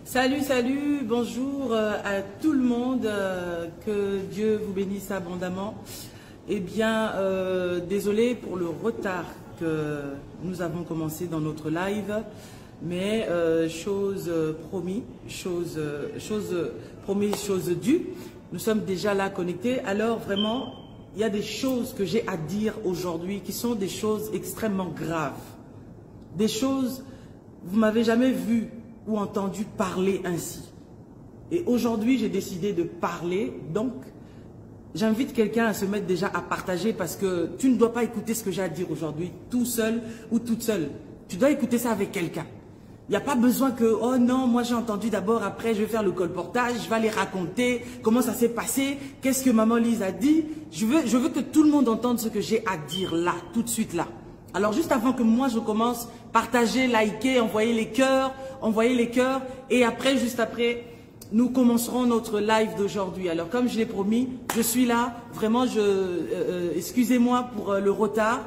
Salut, salut, bonjour à tout le monde, que Dieu vous bénisse abondamment. Eh bien, désolé pour le retard que nous avons commencé dans notre live, mais chose promis, chose promise, chose due. Nous sommes déjà là connectés, alors vraiment, il y a des choses que j'ai à dire aujourd'hui qui sont des choses extrêmement graves. Des choses, vous m'avez jamais vu ou entendu parler ainsi. Et aujourd'hui, j'ai décidé de parler, donc j'invite quelqu'un à se mettre déjà à partager parce que tu ne dois pas écouter ce que j'ai à dire aujourd'hui tout seul ou toute seule. Tu dois écouter ça avec quelqu'un. Il n'y a pas besoin que, oh non, moi j'ai entendu d'abord, après je vais faire le colportage, je vais aller raconter comment ça s'est passé, qu'est-ce que maman Lise a dit. Je veux que tout le monde entende ce que j'ai à dire là, tout de suite là. Alors juste avant que moi je commence, partagez, likez, envoyez les cœurs, et après, juste après, nous commencerons notre live d'aujourd'hui. Alors comme je l'ai promis, je suis là, vraiment, excusez-moi pour le retard,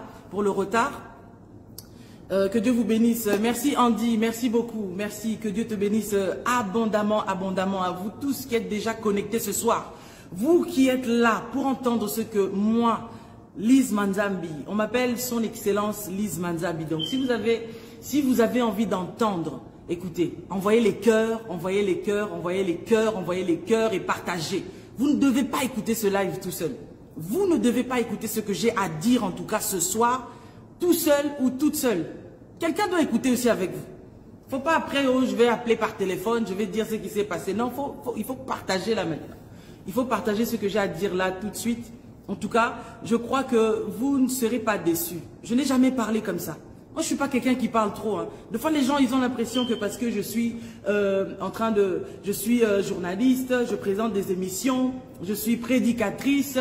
que Dieu vous bénisse. Merci Andy, merci beaucoup, merci, que Dieu te bénisse abondamment, abondamment à vous tous qui êtes déjà connectés ce soir. Vous qui êtes là pour entendre ce que moi, Lise Manzambi, on m'appelle son excellence Lise Manzambi. Donc si vous avez envie d'entendre, écoutez, envoyez les cœurs, envoyez les cœurs, envoyez les cœurs, envoyez les cœurs et partagez. Vous ne devez pas écouter ce live tout seul. Vous ne devez pas écouter ce que j'ai à dire en tout cas ce soir, tout seul ou toute seule. Quelqu'un doit écouter aussi avec vous. Il ne faut pas après, oh, je vais appeler par téléphone, je vais dire ce qui s'est passé. Non, il faut partager là maintenant. Il faut partager ce que j'ai à dire là tout de suite. En tout cas, je crois que vous ne serez pas déçus. Je n'ai jamais parlé comme ça. Moi, je ne suis pas quelqu'un qui parle trop. Hein. Des fois, les gens, ils ont l'impression que parce que je suis journaliste, je présente des émissions, je suis prédicatrice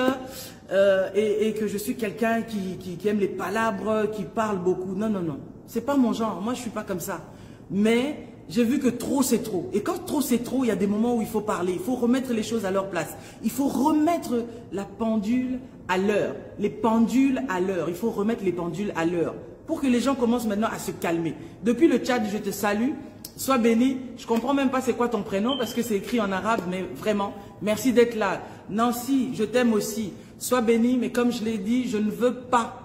et que je suis quelqu'un qui aime les palabres, qui parle beaucoup. Non, non, non. C'est pas mon genre. Moi, je ne suis pas comme ça. Mais j'ai vu que trop, c'est trop. Et quand trop, c'est trop, il y a des moments où il faut parler. Il faut remettre les choses à leur place. Il faut remettre la pendule à l'heure. Les pendules à l'heure. Il faut remettre les pendules à l'heure. Pour que les gens commencent maintenant à se calmer. Depuis le Tchad, je te salue. Sois béni. Je ne comprends même pas c'est quoi ton prénom parce que c'est écrit en arabe, mais vraiment, merci d'être là. Nancy, je t'aime aussi. Sois béni, mais comme je l'ai dit, je ne veux pas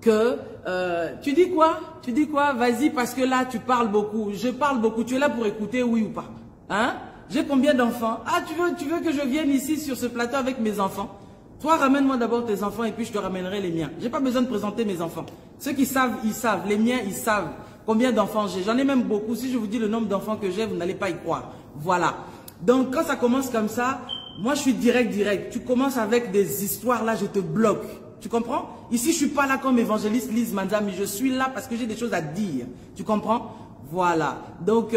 que... tu dis quoi? Tu dis quoi? Vas-y, parce que là, tu parles beaucoup. Je parle beaucoup. Tu es là pour écouter, oui ou pas? Hein? J'ai combien d'enfants? Ah, tu veux que je vienne ici sur ce plateau avec mes enfants? Toi, ramène-moi d'abord tes enfants et puis je te ramènerai les miens. J'ai pas besoin de présenter mes enfants. Ceux qui savent, ils savent. Les miens, ils savent combien d'enfants j'ai. J'en ai même beaucoup. Si je vous dis le nombre d'enfants que j'ai, vous n'allez pas y croire. Voilà. Donc, quand ça commence comme ça, moi, je suis direct. Tu commences avec des histoires, là, je te bloque. Tu comprends? Ici, je ne suis pas là comme évangéliste Lise Manzambi. Je suis là parce que j'ai des choses à dire. Tu comprends? Voilà. Donc,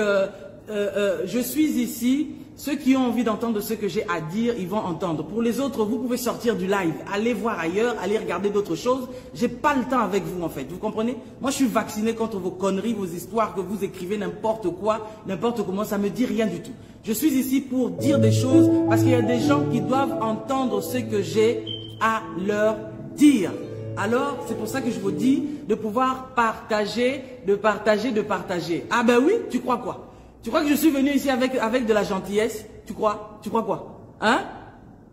je suis ici. Ceux qui ont envie d'entendre ce que j'ai à dire, ils vont entendre. Pour les autres, vous pouvez sortir du live, aller voir ailleurs, aller regarder d'autres choses. J'ai pas le temps avec vous en fait, vous comprenez? Moi je suis vacciné contre vos conneries, vos histoires que vous écrivez n'importe quoi, n'importe comment, ça me dit rien du tout. Je suis ici pour dire des choses parce qu'il y a des gens qui doivent entendre ce que j'ai à leur dire. Alors, c'est pour ça que je vous dis de pouvoir partager, de partager. Ah ben oui, tu crois quoi? Tu crois que je suis venu ici avec de la gentillesse? Tu crois? Tu crois quoi? Hein?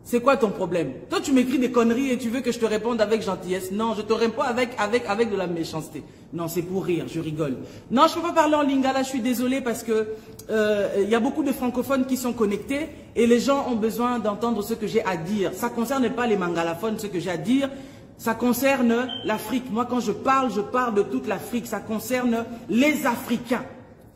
C'est quoi ton problème? Toi, tu m'écris des conneries et tu veux que je te réponde avec gentillesse. Non, je te réponds avec de la méchanceté. Non, c'est pour rire, je rigole. Non, je ne peux pas parler en lingala, je suis désolée parce que y a beaucoup de francophones qui sont connectés et les gens ont besoin d'entendre ce que j'ai à dire. Ça ne concerne pas les mangalaphones, ce que j'ai à dire. Ça concerne l'Afrique. Moi, quand je parle de toute l'Afrique. Ça concerne les Africains.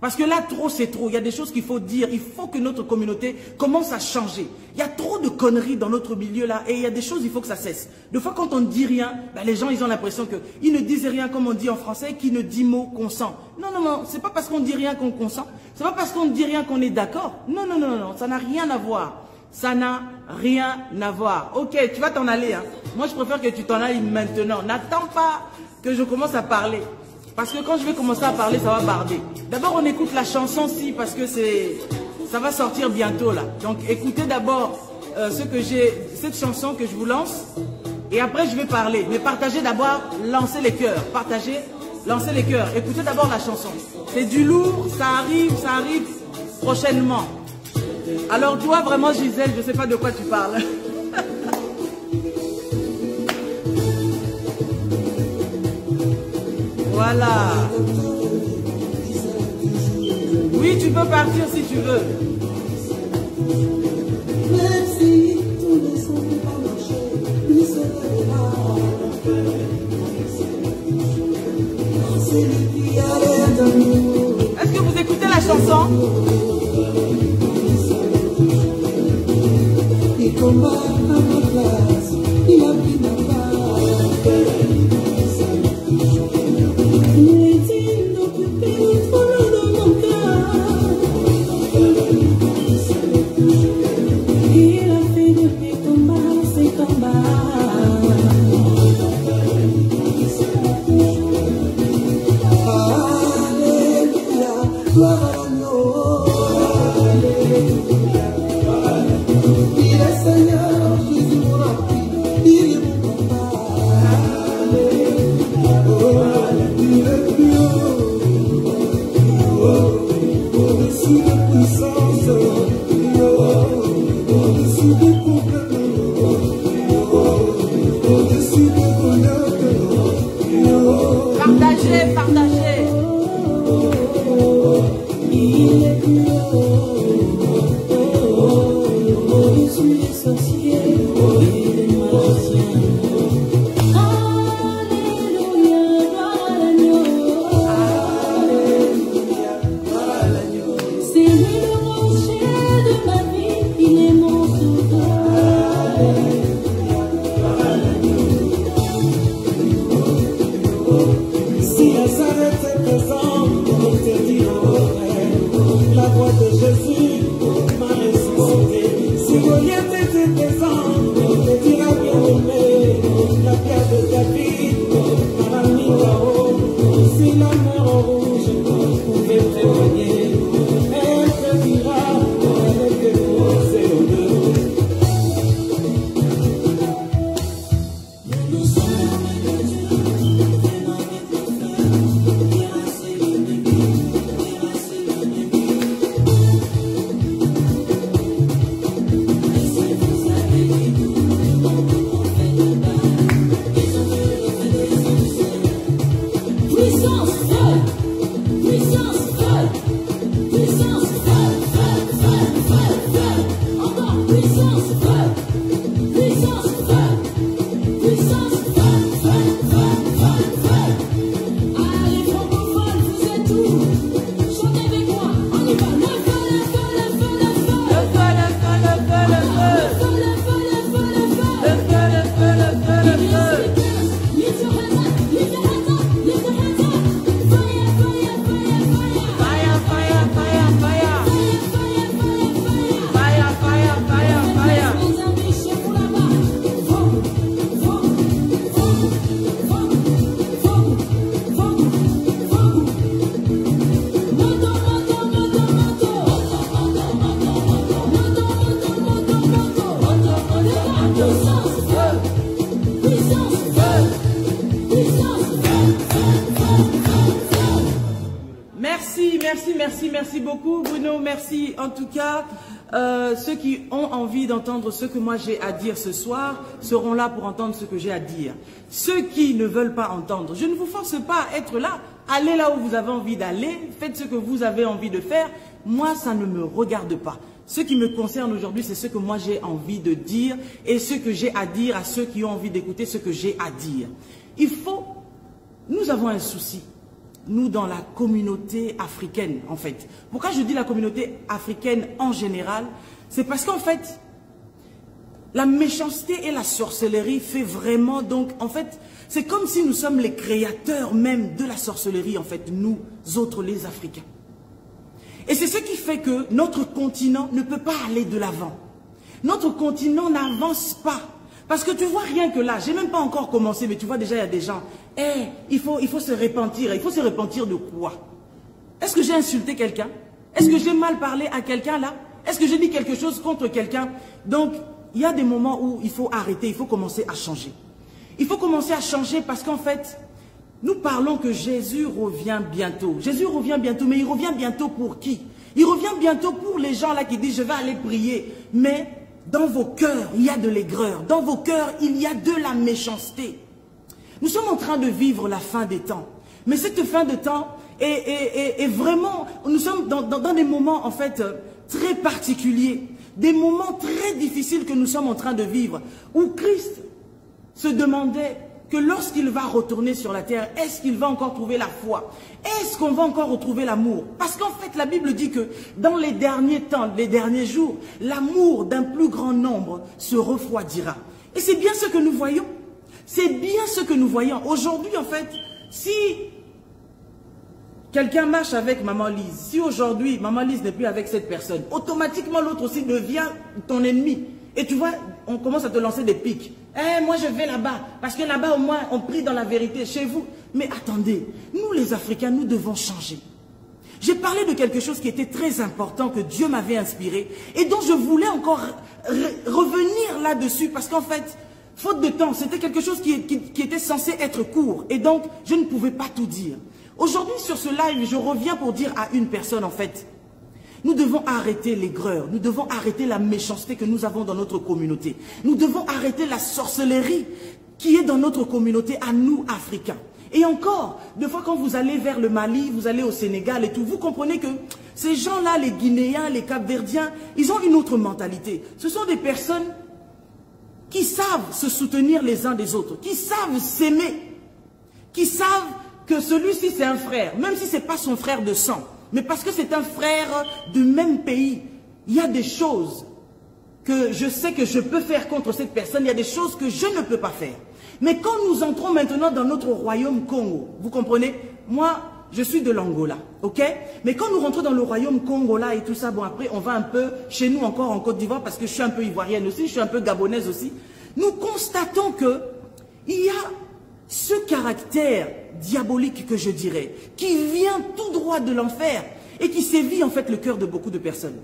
Parce que là, trop, c'est trop. Il y a des choses qu'il faut dire. Il faut que notre communauté commence à changer. Il y a trop de conneries dans notre milieu là. Et il y a des choses, il faut que ça cesse. Des fois, quand on ne dit rien, ben, les gens, ils ont l'impression qu'ils ne disent rien comme on dit en français, qui ne dit mot consent. Non, non, non. C'est pas parce qu'on dit rien qu'on consent. C'est pas parce qu'on ne dit rien qu'on est d'accord. Non, non, non, non. Ça n'a rien à voir. Ça n'a rien à voir. Ok, tu vas t'en aller. Hein. Moi, je préfère que tu t'en ailles maintenant. N'attends pas que je commence à parler. Parce que quand je vais commencer à parler, ça va barder. D'abord, on écoute la chanson, si, parce que ça va sortir bientôt, là. Donc, écoutez d'abord cette chanson que je vous lance. Et après, je vais parler. Mais partagez d'abord, lancez les cœurs. Partagez, lancez les cœurs. Écoutez d'abord la chanson. C'est du lourd, ça arrive. prochainement. Alors toi, vraiment, Gisèle, je ne sais pas de quoi tu parles. Voilà. Oui, tu peux partir si tu veux. Merci, tous les sons qui vont marcher, lui serait là. C'est lui qui a l'air de nous. Est-ce que vous écoutez la chanson? Il combat à ma place, il a pris ma part. Il est inoccupé, trop loin dans mon cœur. Il a fait de mes combats ses combats. Alléluia, gloire à l'agneau. Alléluia, gloire à l'agneau. Il est Seigneur, Jésus mon appui, il est mon papa. Alléluia, il est plus haut, au-dessus des puissances, au-dessus des problèmes, au-dessus des bonheurs. Partagez, partagez. Il est plus au-dessus des sorciers et des magiciens. Alléluia, gloire à l'agneau. Alléluia, gloire à l'agneau. C'est lui le rocher de ma vie, il est mon sauveur. Alléluia, gloire à l'agneau. Si Nazareth est présent, on te dira la voix de Jésus m'a ressuscité. Si Goliath était présent, on te dira bien aimé, la pierre de David m'a mis là-haut. Si la mer rouge pouvait témoigner, elle te dira, elle était posée aux deux. Nous sommes de Dieu, Merci beaucoup Bruno, merci en tout cas. Ceux qui ont envie d'entendre ce que moi j'ai à dire ce soir seront là pour entendre ce que j'ai à dire. Ceux qui ne veulent pas entendre, je ne vous force pas à être là. Allez là où vous avez envie d'aller, faites ce que vous avez envie de faire. Moi, ça ne me regarde pas. Ce qui me concerne aujourd'hui, c'est ce que moi j'ai envie de dire et ce que j'ai à dire à ceux qui ont envie d'écouter ce que j'ai à dire. Nous avons un souci. Nous, dans la communauté africaine, en fait. Pourquoi je dis la communauté africaine en général? C'est parce qu'en fait, la méchanceté et la sorcellerie fait vraiment, donc, en fait, c'est comme si nous sommes les créateurs même de la sorcellerie, en fait, nous autres, les Africains. Et c'est ce qui fait que notre continent ne peut pas aller de l'avant. Notre continent n'avance pas. Parce que tu vois rien que là, j'ai même pas encore commencé, mais tu vois déjà il y a des gens, il faut se repentir. Il faut se repentir de quoi? Est-ce que j'ai insulté quelqu'un? Est-ce que j'ai mal parlé à quelqu'un là? Est-ce que j'ai dit quelque chose contre quelqu'un? Donc, il y a des moments où il faut arrêter, il faut commencer à changer. Il faut commencer à changer parce qu'en fait, nous parlons que Jésus revient bientôt. Jésus revient bientôt, mais il revient bientôt pour qui? Il revient bientôt pour les gens là qui disent, je vais aller prier. Mais dans vos cœurs, il y a de l'aigreur. Dans vos cœurs, il y a de la méchanceté. Nous sommes en train de vivre la fin des temps. Mais cette fin de temps est vraiment... Nous sommes dans des moments, en fait, très particuliers. Des moments très difficiles que nous sommes en train de vivre. Où Christ se demandait que lorsqu'il va retourner sur la terre, est-ce qu'il va encore trouver la foi? Est-ce qu'on va encore retrouver l'amour? Parce qu'en fait, la Bible dit que dans les derniers temps, les derniers jours, l'amour d'un plus grand nombre se refroidira. Et c'est bien ce que nous voyons. C'est bien ce que nous voyons. Aujourd'hui, en fait, si quelqu'un marche avec Maman Lise, si aujourd'hui, Maman Lise n'est plus avec cette personne, automatiquement l'autre aussi devient ton ennemi. Et tu vois, on commence à te lancer des pics. Moi je vais là-bas, parce que là-bas au moins on prie dans la vérité chez vous. Mais attendez, nous les Africains, nous devons changer. J'ai parlé de quelque chose qui était très important, que Dieu m'avait inspiré, et dont je voulais encore revenir là-dessus, parce qu'en fait, faute de temps, c'était quelque chose qui était censé être court, et donc je ne pouvais pas tout dire. Aujourd'hui sur ce live, je reviens pour dire à une personne en fait, nous devons arrêter l'aigreur, nous devons arrêter la méchanceté que nous avons dans notre communauté. Nous devons arrêter la sorcellerie qui est dans notre communauté à nous, Africains. Et encore, des fois quand vous allez vers le Mali, vous allez au Sénégal et tout, vous comprenez que ces gens-là, les Guinéens, les Cap-Verdiens, ils ont une autre mentalité. Ce sont des personnes qui savent se soutenir les uns des autres, qui savent s'aimer, qui savent que celui-ci c'est un frère, même si ce n'est pas son frère de sang. Mais parce que c'est un frère du même pays, il y a des choses que je sais que je peux faire contre cette personne, il y a des choses que je ne peux pas faire. Mais quand nous entrons maintenant dans notre royaume Congo, vous comprenez, moi, je suis de l'Angola, ok? Mais quand nous rentrons dans le royaume Congo là et tout ça, bon après on va un peu chez nous encore en Côte d'Ivoire parce que je suis un peu ivoirienne aussi, je suis un peu gabonaise aussi. Nous constatons que il y a ce caractère diabolique que je dirais, qui vient tout droit de l'enfer et qui sévit en fait le cœur de beaucoup de personnes.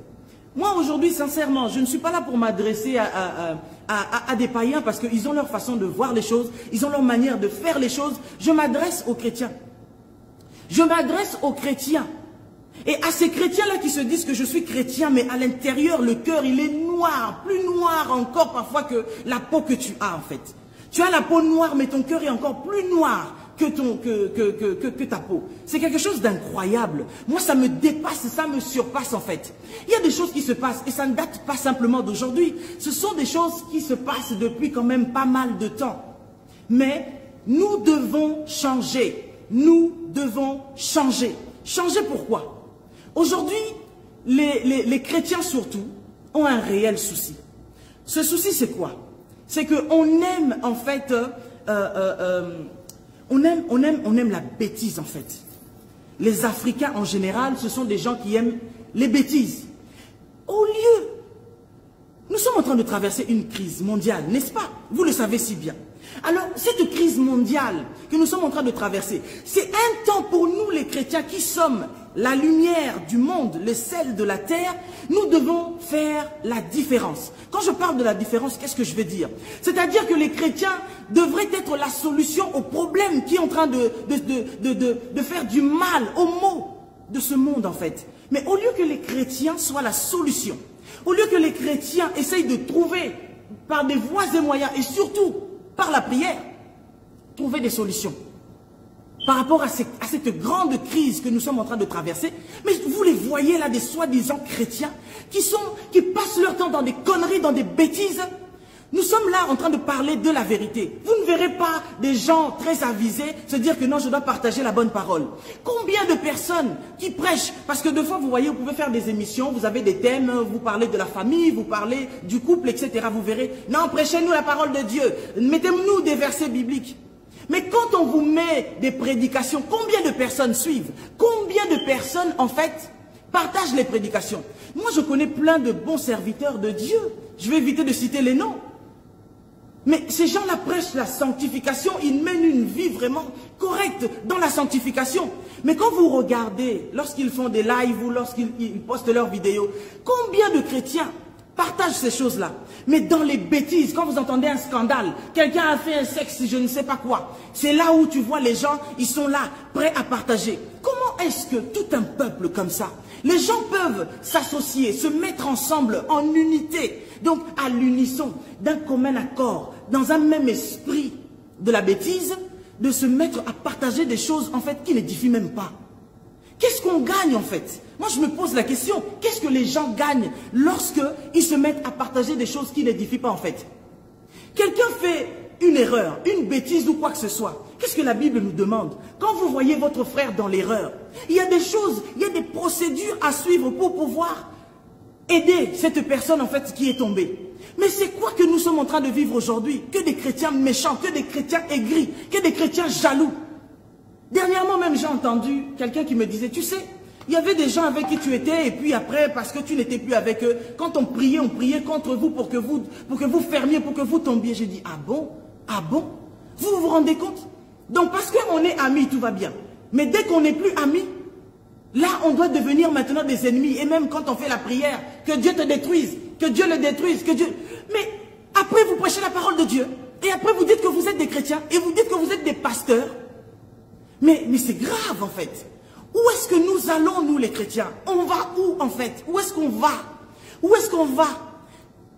Moi aujourd'hui, sincèrement, je ne suis pas là pour m'adresser à des païens parce qu'ils ont leur façon de voir les choses, ils ont leur manière de faire les choses. Je m'adresse aux chrétiens. Je m'adresse aux chrétiens. Et à ces chrétiens-là qui se disent que je suis chrétien, mais à l'intérieur, le cœur, il est noir, plus noir encore parfois que la peau que tu as en fait. Tu as la peau noire, mais ton cœur est encore plus noir que ta peau. C'est quelque chose d'incroyable. Moi, ça me dépasse, ça me surpasse en fait. Il y a des choses qui se passent et ça ne date pas simplement d'aujourd'hui. Ce sont des choses qui se passent depuis quand même pas mal de temps. Mais nous devons changer. Nous devons changer. Changer pourquoi? Aujourd'hui, les chrétiens surtout ont un réel souci. Ce souci, c'est quoi? C'est qu'on aime en fait, on aime la bêtise en fait. Les Africains en général, ce sont des gens qui aiment les bêtises. Au lieu, nous sommes en train de traverser une crise mondiale, n'est-ce pas? Vous le savez si bien. Alors, cette crise mondiale que nous sommes en train de traverser, c'est un temps pour nous les chrétiens qui sommes la lumière du monde, le sel de la terre, nous devons faire la différence. Quand je parle de la différence, qu'est-ce que je veux dire? C'est-à-dire que les chrétiens devraient être la solution au problème qui est en train de faire du mal aux maux de ce monde en fait. Mais au lieu que les chrétiens soient la solution, au lieu que les chrétiens essayent de trouver par des voies et moyens et surtout par la prière, trouver des solutions par rapport à cette grande crise que nous sommes en train de traverser. Mais vous les voyez là, des soi-disant chrétiens qui passent leur temps dans des conneries, dans des bêtises. Nous sommes là en train de parler de la vérité. Vous ne verrez pas des gens très avisés se dire que non, je dois partager la bonne parole. Combien de personnes qui prêchent? Parce que deux fois, vous voyez, vous pouvez faire des émissions, vous avez des thèmes, vous parlez de la famille, vous parlez du couple, etc. Vous verrez, non, prêchez-nous la parole de Dieu. Mettez-nous des versets bibliques. Mais quand on vous met des prédications, combien de personnes suivent? Combien de personnes, en fait, partagent les prédications? Moi, je connais plein de bons serviteurs de Dieu. Je vais éviter de citer les noms. Mais ces gens-là prêchent la sanctification, ils mènent une vie vraiment correcte dans la sanctification. Mais quand vous regardez, lorsqu'ils font des lives ou lorsqu'ils postent leurs vidéos, combien de chrétiens partagent ces choses-là? Mais dans les bêtises, quand vous entendez un scandale, quelqu'un a fait un sexe, je ne sais pas quoi, c'est là où tu vois les gens, ils sont là, prêts à partager. Comment est-ce que tout un peuple comme ça, les gens peuvent s'associer, se mettre ensemble en unité, donc à l'unisson, d'un commun accord, dans un même esprit de la bêtise, de se mettre à partager des choses en fait qui n'édifient même pas. Qu'est-ce qu'on gagne en fait? Moi je me pose la question, qu'est-ce que les gens gagnent lorsqu'ils se mettent à partager des choses qui n'édifient pas en fait? Quelqu'un fait une erreur, une bêtise ou quoi que ce soit. Qu'est-ce que la Bible nous demande? Quand vous voyez votre frère dans l'erreur, il y a des choses, il y a des procédures à suivre pour pouvoir aider cette personne en fait qui est tombée. Mais c'est quoi que nous sommes en train de vivre aujourd'hui? Que des chrétiens méchants, que des chrétiens aigris, que des chrétiens jaloux. Dernièrement même j'ai entendu quelqu'un qui me disait, tu sais, il y avait des gens avec qui tu étais et puis après parce que tu n'étais plus avec eux, quand on priait contre vous pour que vous fermiez, pour que vous tombiez. J'ai dit, ah bon? Ah bon? Vous vous rendez compte? Donc parce qu'on est amis, tout va bien. Mais dès qu'on n'est plus amis, là on doit devenir maintenant des ennemis. Et même quand on fait la prière, que Dieu te détruise, que Dieu le détruise, que Dieu... Mais après vous prêchez la parole de Dieu. Et après vous dites que vous êtes des chrétiens. Et vous dites que vous êtes des pasteurs. Mais c'est grave en fait. Où est-ce que nous allons nous les chrétiens? On va où en fait? Où est-ce qu'on va? Où est-ce qu'on va?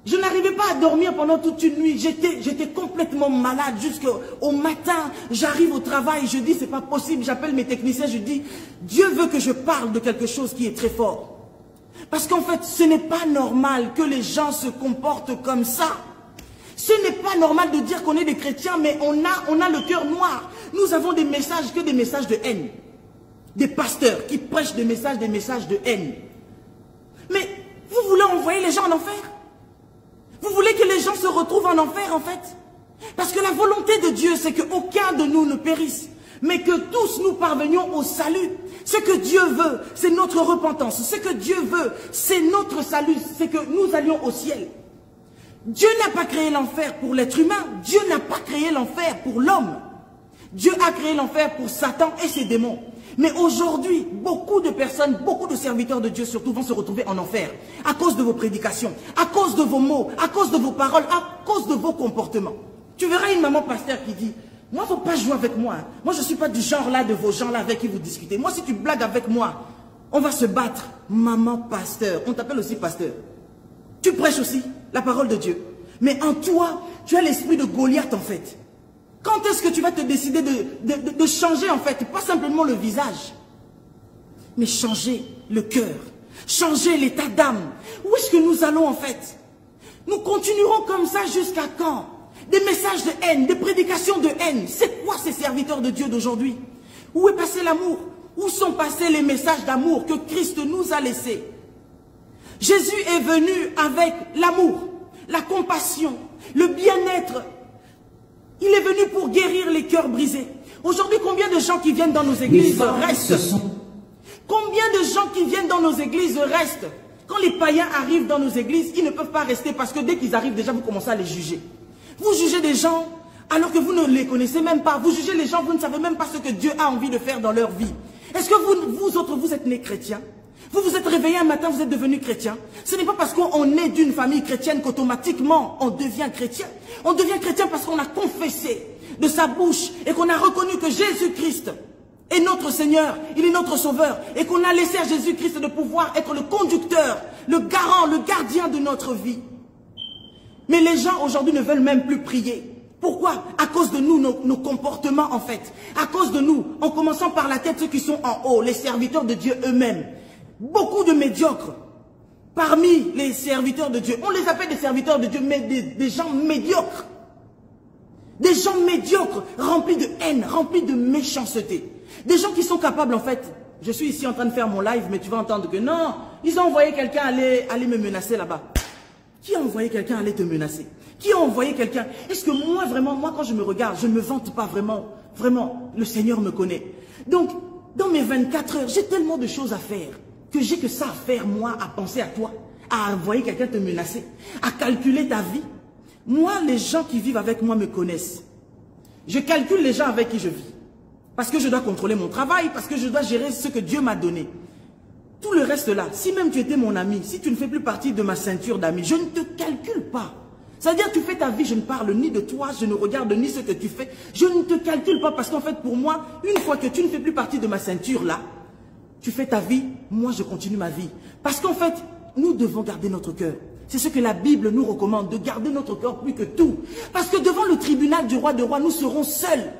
Je n'arrivais pas à dormir pendant toute une nuit. J'étais complètement malade jusqu'au matin. J'arrive au travail, je dis c'est pas possible. J'appelle mes techniciens, je dis Dieu veut que je parle de quelque chose qui est très fort. Parce qu'en fait, ce n'est pas normal que les gens se comportent comme ça. Ce n'est pas normal de dire qu'on est des chrétiens, mais on a le cœur noir. Nous avons des messages, que des messages de haine. Des pasteurs qui prêchent des messages de haine. Mais vous voulez envoyer les gens en enfer? Vous voulez que les gens se retrouvent en enfer en fait? Parce que la volonté de Dieu, c'est qu'aucun de nous ne périsse, mais que tous nous parvenions au salut. Ce que Dieu veut, c'est notre repentance. Ce que Dieu veut, c'est notre salut, c'est que nous allions au ciel. Dieu n'a pas créé l'enfer pour l'être humain. Dieu n'a pas créé l'enfer pour l'homme. Dieu a créé l'enfer pour Satan et ses démons. Mais aujourd'hui, beaucoup de personnes, beaucoup de serviteurs de Dieu surtout vont se retrouver en enfer. À cause de vos prédications, à cause de vos mots, à cause de vos paroles, à cause de vos comportements. Tu verras une maman pasteur qui dit, moi, il ne faut pas jouer avec moi. Moi, je ne suis pas du genre là de vos gens là avec qui vous discutez. Moi, si tu blagues avec moi, on va se battre. Maman pasteur, on t'appelle aussi pasteur. Tu prêches aussi la parole de Dieu. Mais en toi, tu as l'esprit de Goliath en fait. Quand est-ce que tu vas te décider de changer en fait, pas simplement le visage, mais changer le cœur, changer l'état d'âme? Où est-ce que nous allons en fait? Nous continuerons comme ça jusqu'à quand? Des messages de haine, des prédications de haine. C'est quoi ces serviteurs de Dieu d'aujourd'hui? Où est passé l'amour? Où sont passés les messages d'amour que Christ nous a laissés? Jésus est venu avec l'amour, la compassion, le bien-être. Il est venu pour guérir les cœurs brisés. Aujourd'hui, combien de gens qui viennent dans nos églises restent? Combien de gens qui viennent dans nos églises restent? Quand les païens arrivent dans nos églises, ils ne peuvent pas rester parce que dès qu'ils arrivent, déjà, vous commencez à les juger. Vous jugez des gens alors que vous ne les connaissez même pas. Vous jugez les gens, vous ne savez même pas ce que Dieu a envie de faire dans leur vie. Est-ce que vous autres, vous êtes nés chrétiens? Vous vous êtes réveillés un matin, vous êtes devenus chrétiens. Ce n'est pas parce qu'on est d'une famille chrétienne qu'automatiquement on devient chrétien. On devient chrétien parce qu'on a confessé de sa bouche et qu'on a reconnu que Jésus-Christ est notre Seigneur, il est notre Sauveur. Et qu'on a laissé à Jésus-Christ de pouvoir être le conducteur, le garant, le gardien de notre vie. Mais les gens aujourd'hui ne veulent même plus prier. Pourquoi? À cause de nous, nos comportements en fait. À cause de nous, en commençant par la tête, ceux qui sont en haut, les serviteurs de Dieu eux-mêmes. Beaucoup de médiocres parmi les serviteurs de Dieu. On les appelle des serviteurs de Dieu, mais des gens médiocres. Des gens médiocres, remplis de haine, remplis de méchanceté. Des gens qui sont capables en fait, je suis ici en train de faire mon live, mais tu vas entendre que non, ils ont envoyé quelqu'un aller me menacer là-bas. Qui a envoyé quelqu'un aller te menacer? Qui a envoyé quelqu'un? Est-ce que moi vraiment, moi quand je me regarde, je ne me vante pas vraiment, le Seigneur me connaît. Donc, dans mes 24 heures, j'ai tellement de choses à faire. Que j'ai que ça à faire, moi, à penser à toi, à envoyer quelqu'un te menacer, à calculer ta vie. Moi, les gens qui vivent avec moi me connaissent. Je calcule les gens avec qui je vis. Parce que je dois contrôler mon travail, parce que je dois gérer ce que Dieu m'a donné. Tout le reste là, si même tu étais mon ami, si tu ne fais plus partie de ma ceinture d'amis, je ne te calcule pas. C'est-à-dire, tu fais ta vie, je ne parle ni de toi, je ne regarde ni ce que tu fais. Je ne te calcule pas parce qu'en fait, pour moi, une fois que tu ne fais plus partie de ma ceinture là, tu fais ta vie, moi je continue ma vie. Parce qu'en fait, nous devons garder notre cœur. C'est ce que la Bible nous recommande, de garder notre cœur plus que tout. Parce que devant le tribunal du roi des rois, nous serons seuls.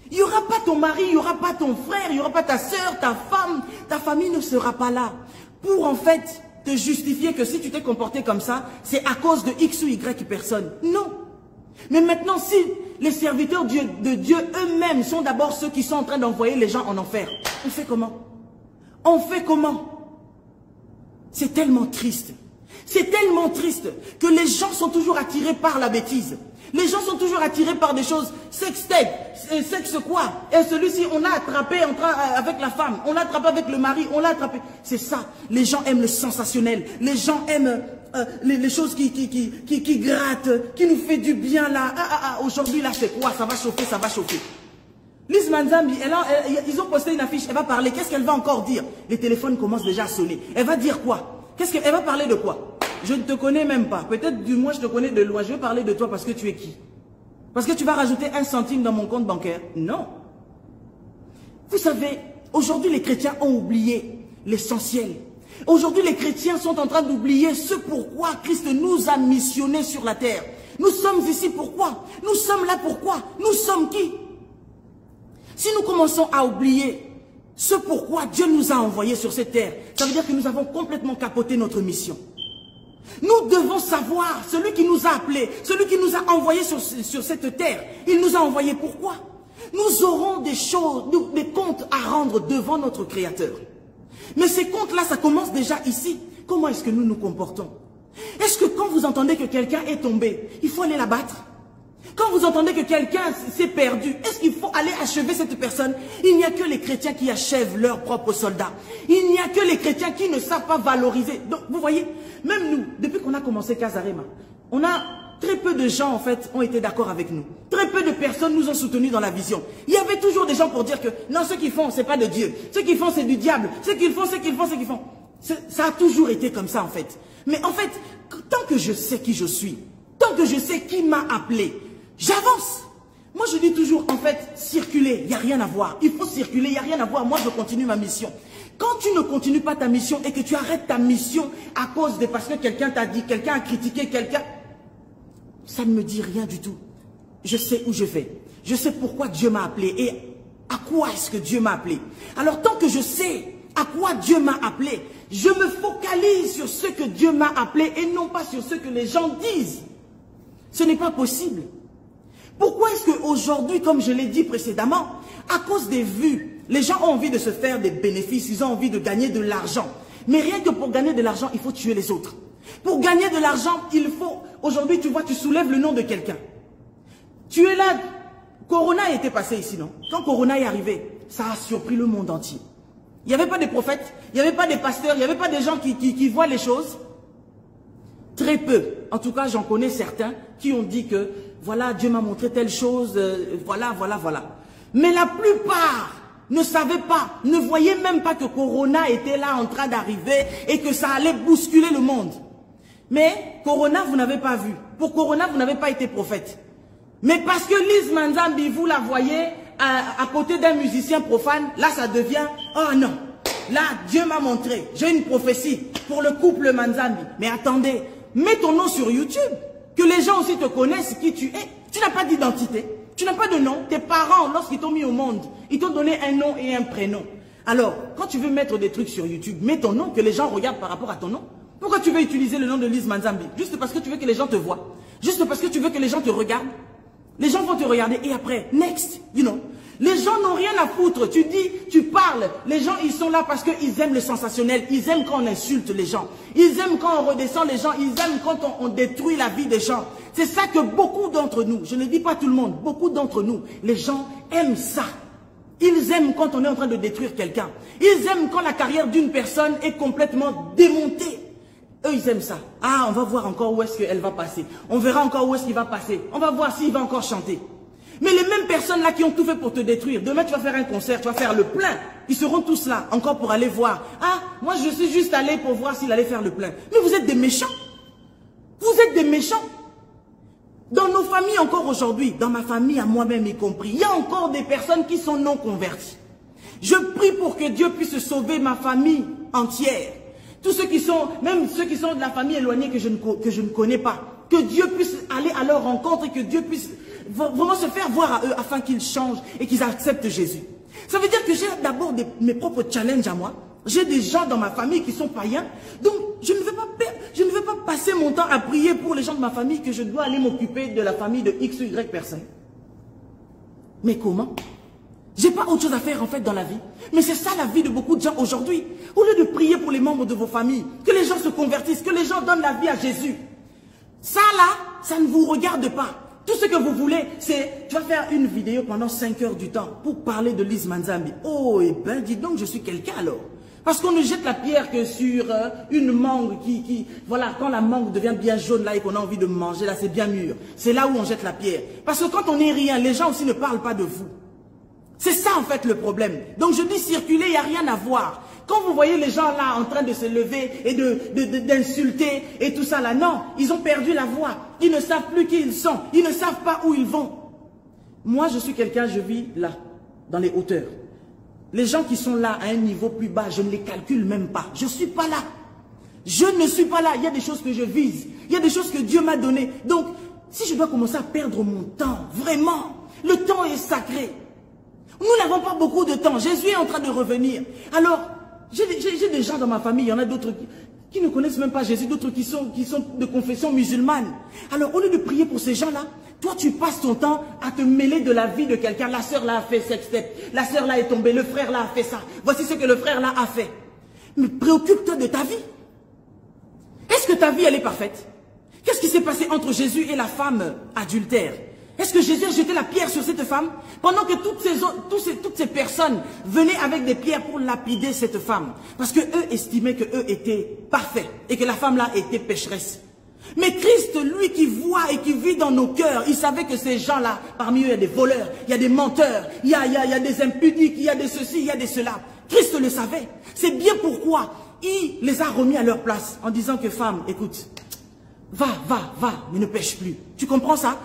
Il n'y aura pas ton mari, il n'y aura pas ton frère, il n'y aura pas ta soeur, ta femme, ta famille ne sera pas là. Pour en fait te justifier que si tu t'es comporté comme ça, c'est à cause de X ou Y personne. Non. Mais maintenant, si les serviteurs de Dieu eux-mêmes sont d'abord ceux qui sont en train d'envoyer les gens en enfer, on fait comment? On fait comment? C'est tellement triste. C'est tellement triste que les gens sont toujours attirés par la bêtise. Les gens sont toujours attirés par des choses, sexe quoi? Et celui-ci, on l'a attrapé avec la femme, on l'a attrapé avec le mari, on l'a attrapé. C'est ça. Les gens aiment le sensationnel. Les gens aiment les choses qui grattent, qui nous fait du bien là. Aujourd'hui là, c'est quoi? Ça va chauffer, ça va chauffer. Lise Manzambi, ils ont posté une affiche, elle va parler. Qu'est-ce qu'elle va encore dire? Les téléphones commencent déjà à sonner. Elle va dire quoi? Elle va parler de quoi? Je ne te connais même pas. Peut-être du moins je te connais de loin. Je vais parler de toi parce que tu es qui? Parce que tu vas rajouter 1 centime dans mon compte bancaire? Non. Vous savez, aujourd'hui les chrétiens ont oublié l'essentiel. Aujourd'hui les chrétiens sont en train d'oublier ce pourquoi Christ nous a missionnés sur la terre. Nous sommes ici pourquoi? Nous sommes là pourquoi? Nous sommes qui? Si nous commençons à oublier ce pourquoi Dieu nous a envoyés sur cette terre, ça veut dire que nous avons complètement capoté notre mission. Nous devons savoir, celui qui nous a appelés, celui qui nous a envoyés sur cette terre, il nous a envoyés pourquoi? Nous aurons des choses, des comptes à rendre devant notre Créateur. Mais ces comptes-là, ça commence déjà ici. Comment est-ce que nous nous comportons? Est-ce que quand vous entendez que quelqu'un est tombé, il faut aller l'abattre? Quand vous entendez que quelqu'un s'est perdu, est-ce qu'il faut aller achever cette personne? Il n'y a que les chrétiens qui achèvent leurs propres soldats. Il n'y a que les chrétiens qui ne savent pas valoriser. Donc, vous voyez, même nous, depuis qu'on a commencé Casarema, on a très peu de gens, en fait, ont été d'accord avec nous. Très peu de personnes nous ont soutenus dans la vision. Il y avait toujours des gens pour dire que, non, ce qu'ils font, c'est pas de Dieu. Ce qu'ils font, c'est du diable. Ce qu'ils font, ce qu'ils font, ce qu'ils font. Ça a toujours été comme ça, en fait. Mais en fait, tant que je sais qui je suis, tant que je sais qui m'a appelé, j'avance. Moi, je dis toujours, en fait, circuler, il n'y a rien à voir. Il faut circuler, il n'y a rien à voir. Moi, je continue ma mission. Quand tu ne continues pas ta mission et que tu arrêtes ta mission à cause de parce que quelqu'un t'a dit, quelqu'un a critiqué, quelqu'un... Ça ne me dit rien du tout. Je sais où je vais. Je sais pourquoi Dieu m'a appelé et à quoi est-ce que Dieu m'a appelé. Alors, tant que je sais à quoi Dieu m'a appelé, je me focalise sur ce que Dieu m'a appelé et non pas sur ce que les gens disent. Ce n'est pas possible. Pourquoi est-ce qu'aujourd'hui, comme je l'ai dit précédemment, à cause des vues, les gens ont envie de se faire des bénéfices, ils ont envie de gagner de l'argent. Mais rien que pour gagner de l'argent, il faut tuer les autres. Pour gagner de l'argent, il faut... Aujourd'hui, tu vois, tu soulèves le nom de quelqu'un. Tu es là. Corona était passé ici, non? Quand Corona est arrivé, ça a surpris le monde entier. Il n'y avait pas de prophètes, il n'y avait pas de pasteurs, il n'y avait pas de gens qui voient les choses. Très peu. En tout cas, j'en connais certains qui ont dit que, voilà, Dieu m'a montré telle chose, voilà. Mais la plupart ne savaient pas, ne voyaient même pas que Corona était là en train d'arriver et que ça allait bousculer le monde. Mais Corona, vous n'avez pas vu. Pour Corona, vous n'avez pas été prophète. Mais parce que Lise Manzambi, vous la voyez à côté d'un musicien profane, là ça devient, oh non, là Dieu m'a montré, j'ai une prophétie pour le couple Manzambi. Mais attendez, mets ton nom sur YouTube, que les gens aussi te connaissent qui tu es. Tu n'as pas d'identité, tu n'as pas de nom. Tes parents, lorsqu'ils t'ont mis au monde, ils t'ont donné un nom et un prénom. Alors, quand tu veux mettre des trucs sur YouTube, mets ton nom, que les gens regardent par rapport à ton nom. Pourquoi tu veux utiliser le nom de Lise Manzambi? Juste parce que tu veux que les gens te voient. Juste parce que tu veux que les gens te regardent. Les gens vont te regarder et après, next, you know. Les gens n'ont rien à foutre. Tu dis, tu parles. Les gens, ils sont là parce qu'ils aiment le sensationnel. Ils aiment quand on insulte les gens. Ils aiment quand on redescend les gens. Ils aiment quand on détruit la vie des gens. C'est ça que beaucoup d'entre nous, je ne dis pas tout le monde, beaucoup d'entre nous, les gens aiment ça. Ils aiment quand on est en train de détruire quelqu'un. Ils aiment quand la carrière d'une personne est complètement démontée. Eux, ils aiment ça. Ah, on va voir encore où est-ce qu'elle va passer. On verra encore où est-ce qu'il va passer. On va voir s'il va encore chanter. Mais les mêmes personnes là qui ont tout fait pour te détruire, demain tu vas faire un concert, tu vas faire le plein. Ils seront tous là, encore pour aller voir. Ah, moi je suis juste allé pour voir s'il allait faire le plein. Mais vous êtes des méchants. Vous êtes des méchants. Dans nos familles encore aujourd'hui, dans ma famille à moi-même y compris, il y a encore des personnes qui sont non converties. Je prie pour que Dieu puisse sauver ma famille entière. Tous ceux qui sont, même ceux qui sont de la famille éloignée que je ne connais pas. Que Dieu puisse aller à leur rencontre et que Dieu puisse vraiment se faire voir à eux afin qu'ils changent et qu'ils acceptent Jésus. Ça veut dire que j'ai d'abord mes propres challenges à moi. J'ai des gens dans ma famille qui sont païens. Donc, je ne veux pas passer mon temps à prier pour les gens de ma famille que je dois aller m'occuper de la famille de X ou Y personnes. Mais comment? J'ai pas autre chose à faire en fait dans la vie. Mais c'est ça la vie de beaucoup de gens aujourd'hui. Au lieu de prier pour les membres de vos familles, que les gens se convertissent, que les gens donnent la vie à Jésus. Ça là, ça ne vous regarde pas. Tout ce que vous voulez, c'est, tu vas faire une vidéo pendant 5 heures du temps pour parler de Lise Manzambi. Oh, et ben dis donc, je suis quelqu'un alors. Parce qu'on ne jette la pierre que sur une mangue voilà, quand la mangue devient bien jaune là et qu'on a envie de manger, là c'est bien mûr. C'est là où on jette la pierre. Parce que quand on n'est rien, les gens aussi ne parlent pas de vous. C'est ça en fait le problème. Donc je dis circuler, il n'y a rien à voir. Quand vous voyez les gens là en train de se lever et d'insulter et tout ça là, non, ils ont perdu la voix. Ils ne savent plus qui ils sont. Ils ne savent pas où ils vont. Moi je suis quelqu'un, je vis là, dans les hauteurs. Les gens qui sont là à un niveau plus bas, je ne les calcule même pas. Je ne suis pas là. Je ne suis pas là. Il y a des choses que je vise. Il y a des choses que Dieu m'a données. Donc, si je dois commencer à perdre mon temps, vraiment, le temps est sacré. Nous n'avons pas beaucoup de temps. Jésus est en train de revenir. Alors, j'ai des gens dans ma famille, il y en a d'autres qui ne connaissent même pas Jésus, d'autres qui sont de confession musulmane. Alors, au lieu de prier pour ces gens-là, toi, tu passes ton temps à te mêler de la vie de quelqu'un. La sœur là a fait sextape, la sœur là est tombée, le frère là a fait ça. Voici ce que le frère là a fait. Mais préoccupe-toi de ta vie. Est-ce que ta vie, elle est parfaite? Qu'est-ce qui s'est passé entre Jésus et la femme adultère? Est-ce que Jésus a jeté la pierre sur cette femme? Pendant que toutes ces personnes venaient avec des pierres pour lapider cette femme. Parce qu'eux estimaient qu'eux étaient parfaits et que la femme là était pécheresse. Mais Christ, lui qui voit et qui vit dans nos cœurs, il savait que ces gens-là, parmi eux, il y a des voleurs, il y a des menteurs, il y a des impudiques, il y a des ceci, il y a des cela. Christ le savait. C'est bien pourquoi il les a remis à leur place en disant que femme, écoute, va, mais ne pêche plus. Tu comprends ça?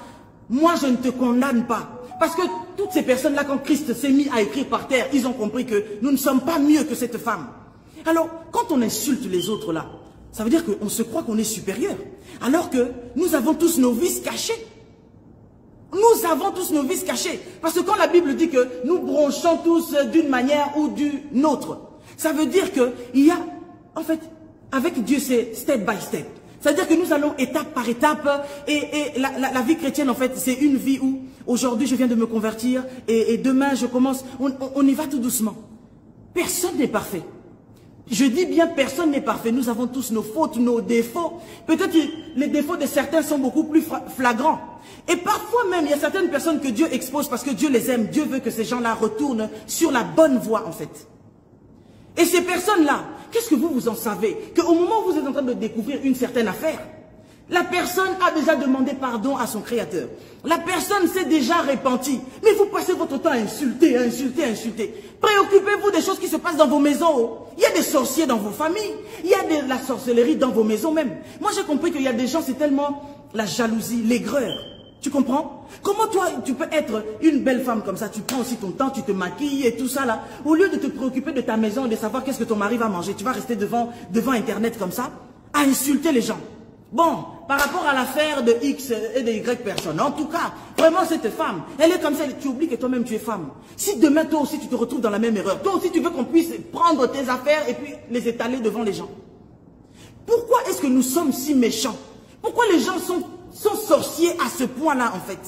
Moi, je ne te condamne pas. Parce que toutes ces personnes-là, quand Christ s'est mis à écrire par terre, ils ont compris que nous ne sommes pas mieux que cette femme. Alors, quand on insulte les autres là, ça veut dire qu'on se croit qu'on est supérieur. Alors que nous avons tous nos vices cachés. Nous avons tous nos vices cachés. Parce que quand la Bible dit que nous bronchons tous d'une manière ou d'une autre, ça veut dire qu'il y a, en fait, avec Dieu, c'est step by step. C'est-à-dire que nous allons étape par étape et la vie chrétienne, en fait, c'est une vie où aujourd'hui je viens de me convertir et demain je commence, on y va tout doucement. Personne n'est parfait. Je dis bien personne n'est parfait. Nous avons tous nos fautes, nos défauts. Peut-être que les défauts de certains sont beaucoup plus flagrants. Et parfois même, il y a certaines personnes que Dieu expose parce que Dieu les aime. Dieu veut que ces gens-là retournent sur la bonne voie, en fait. Et ces personnes-là, qu'est-ce que vous en savez? Qu'au moment où vous êtes en train de découvrir une certaine affaire, la personne a déjà demandé pardon à son créateur. La personne s'est déjà repentie. Mais vous passez votre temps à insulter, à insulter, à insulter. Préoccupez-vous des choses qui se passent dans vos maisons. Il y a des sorciers dans vos familles. Il y a de la sorcellerie dans vos maisons même. Moi j'ai compris qu'il y a des gens, c'est tellement la jalousie, l'aigreur. Tu comprends? Comment toi, tu peux être une belle femme comme ça? Tu prends aussi ton temps, tu te maquilles et tout ça là. Au lieu de te préoccuper de ta maison et de savoir qu'est-ce que ton mari va manger, tu vas rester devant Internet comme ça, à insulter les gens. Bon, par rapport à l'affaire de X et de Y personnes, en tout cas, vraiment cette femme, elle est comme ça, tu oublies que toi-même tu es femme. Si demain toi aussi tu te retrouves dans la même erreur, toi aussi tu veux qu'on puisse prendre tes affaires et puis les étaler devant les gens. Pourquoi est-ce que nous sommes si méchants? Pourquoi les gens sont sorciers à ce point-là en fait?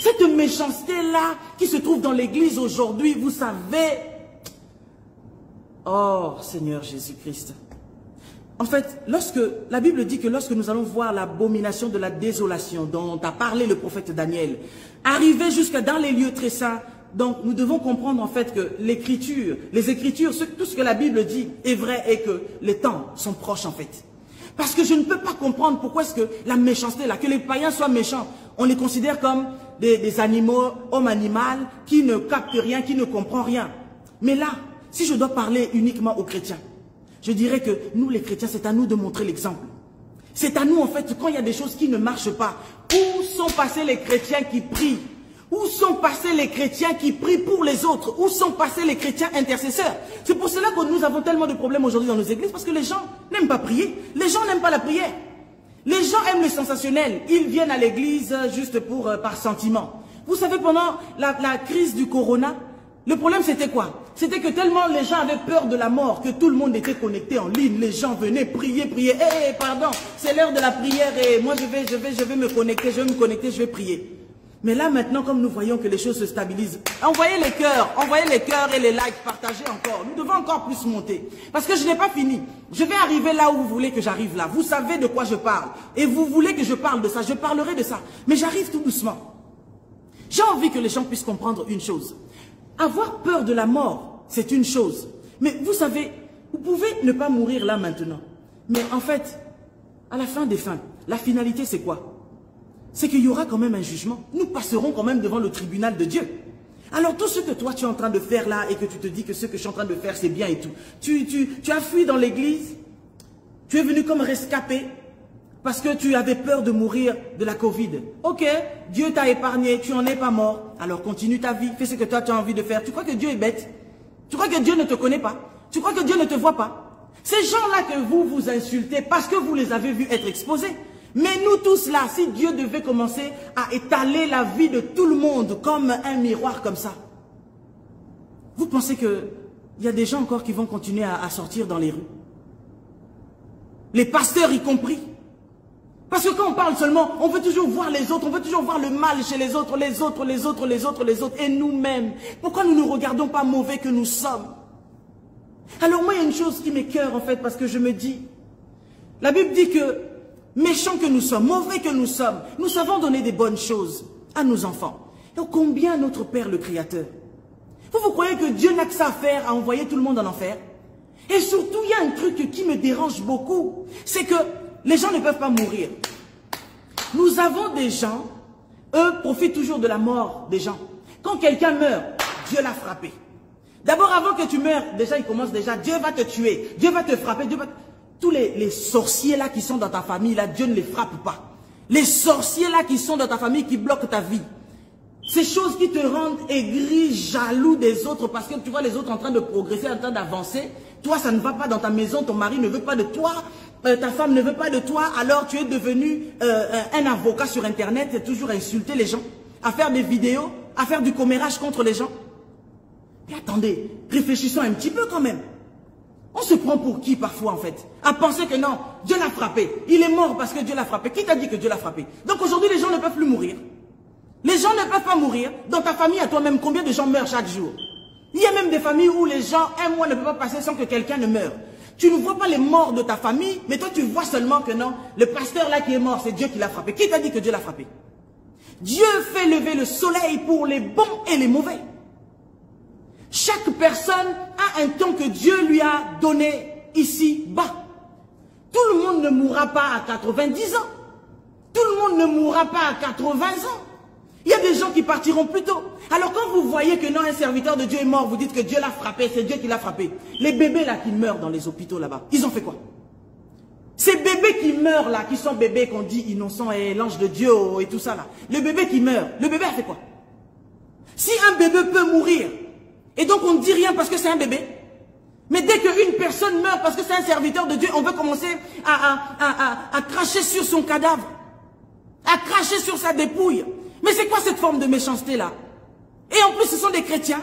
Cette méchanceté-là qui se trouve dans l'église aujourd'hui, vous savez... Oh Seigneur Jésus-Christ. En fait, la Bible dit que lorsque nous allons voir l'abomination de la désolation dont a parlé le prophète Daniel, arriver jusqu'à dans les lieux très saints, donc nous devons comprendre en fait que les Écritures, tout ce que la Bible dit est vrai et que les temps sont proches en fait. Parce que je ne peux pas comprendre pourquoi est-ce que la méchanceté là, que les païens soient méchants, on les considère comme des animaux, hommes animal, qui ne captent rien, qui ne comprennent rien. Mais là, si je dois parler uniquement aux chrétiens, je dirais que nous les chrétiens, c'est à nous de montrer l'exemple. C'est à nous en fait, quand il y a des choses qui ne marchent pas, où sont passés les chrétiens qui prient? Où sont passés les chrétiens qui prient pour les autres? Où sont passés les chrétiens intercesseurs? C'est pour cela que nous avons tellement de problèmes aujourd'hui dans nos églises, parce que les gens n'aiment pas prier. Les gens n'aiment pas la prière. Les gens aiment le sensationnel. Ils viennent à l'église juste par sentiment. Vous savez, pendant la crise du corona, le problème c'était quoi? C'était que tellement les gens avaient peur de la mort que tout le monde était connecté en ligne. Les gens venaient prier. Eh, pardon, c'est l'heure de la prière et moi je vais me connecter, je vais prier. Mais là maintenant, comme nous voyons que les choses se stabilisent, envoyez les cœurs et les likes, partagez encore. Nous devons encore plus monter. Parce que je n'ai pas fini. Je vais arriver là où vous voulez que j'arrive là. Vous savez de quoi je parle. Et vous voulez que je parle de ça. Je parlerai de ça. Mais j'arrive tout doucement. J'ai envie que les gens puissent comprendre une chose. Avoir peur de la mort, c'est une chose. Mais vous savez, vous pouvez ne pas mourir là maintenant. Mais en fait, à la fin des fins, la finalité c'est quoi? C'est qu'il y aura quand même un jugement. Nous passerons quand même devant le tribunal de Dieu. Alors tout ce que toi tu es en train de faire là et que tu te dis que ce que je suis en train de faire c'est bien et tout. Tu as fui dans l'église, tu es venu comme rescapé parce que tu avais peur de mourir de la Covid. Ok, Dieu t'a épargné, tu n'en es pas mort. Alors continue ta vie, fais ce que toi tu as envie de faire. Tu crois que Dieu est bête? Tu crois que Dieu ne te connaît pas? Tu crois que Dieu ne te voit pas? Ces gens-là que vous insultez parce que vous les avez vus être exposés. Mais nous tous là, si Dieu devait commencer à étaler la vie de tout le monde comme un miroir comme ça, vous pensez qu'il y a des gens encore qui vont continuer à sortir dans les rues? Les pasteurs y compris. Parce que quand on parle seulement, on veut toujours voir les autres, on veut toujours voir le mal chez les autres, et nous-mêmes. Pourquoi nous ne regardons pas mauvais que nous sommes? Alors moi, il y a une chose qui m'écœure en fait, parce que je me dis, la Bible dit que méchants que nous sommes, mauvais que nous sommes, nous savons donner des bonnes choses à nos enfants. Et combien notre Père le Créateur? Vous croyez que Dieu n'a que ça à faire à envoyer tout le monde en enfer? Et surtout, il y a un truc qui me dérange beaucoup, c'est que les gens ne peuvent pas mourir. Nous avons des gens, eux profitent toujours de la mort des gens. Quand quelqu'un meurt, Dieu l'a frappé. D'abord, avant que tu meurs, déjà, il commence déjà, Dieu va te tuer, Dieu va te frapper, Dieu va... Tous les sorciers là qui sont dans ta famille, là, Dieu ne les frappe pas. Les sorciers là qui sont dans ta famille, qui bloquent ta vie. Ces choses qui te rendent aigri, jaloux des autres parce que tu vois les autres en train de progresser, en train d'avancer. Toi, ça ne va pas dans ta maison, ton mari ne veut pas de toi, ta femme ne veut pas de toi, alors tu es devenu un avocat sur Internet et toujours à insulter les gens, à faire des vidéos, à faire du commérage contre les gens. Mais attendez, réfléchissons un petit peu quand même. On se prend pour qui parfois en fait? À penser que non, Dieu l'a frappé. Il est mort parce que Dieu l'a frappé. Qui t'a dit que Dieu l'a frappé? Donc aujourd'hui les gens ne peuvent plus mourir. Les gens ne peuvent pas mourir. Dans ta famille à toi-même, combien de gens meurent chaque jour? Il y a même des familles où les gens, un mois ne peut pas passer sans que quelqu'un ne meure. Tu ne vois pas les morts de ta famille, mais toi tu vois seulement que non, le pasteur là qui est mort, c'est Dieu qui l'a frappé. Qui t'a dit que Dieu l'a frappé? Dieu fait lever le soleil pour les bons et les mauvais. Chaque personne a un temps que Dieu lui a donné ici-bas. Tout le monde ne mourra pas à 90 ans. Tout le monde ne mourra pas à 80 ans. Il y a des gens qui partiront plus tôt. Alors quand vous voyez que non, un serviteur de Dieu est mort, vous dites que Dieu l'a frappé, c'est Dieu qui l'a frappé. Les bébés là qui meurent dans les hôpitaux là-bas, ils ont fait quoi? Ces bébés qui meurent là, qui sont bébés qu'on dit innocents et l'ange de Dieu et tout ça là. Le bébé qui meurt, le bébé a fait quoi? Si un bébé peut mourir, et donc on ne dit rien parce que c'est un bébé. Mais dès qu'une personne meurt parce que c'est un serviteur de Dieu, on veut commencer à cracher sur son cadavre. À cracher sur sa dépouille. Mais c'est quoi cette forme de méchanceté là? Et en plus ce sont des chrétiens.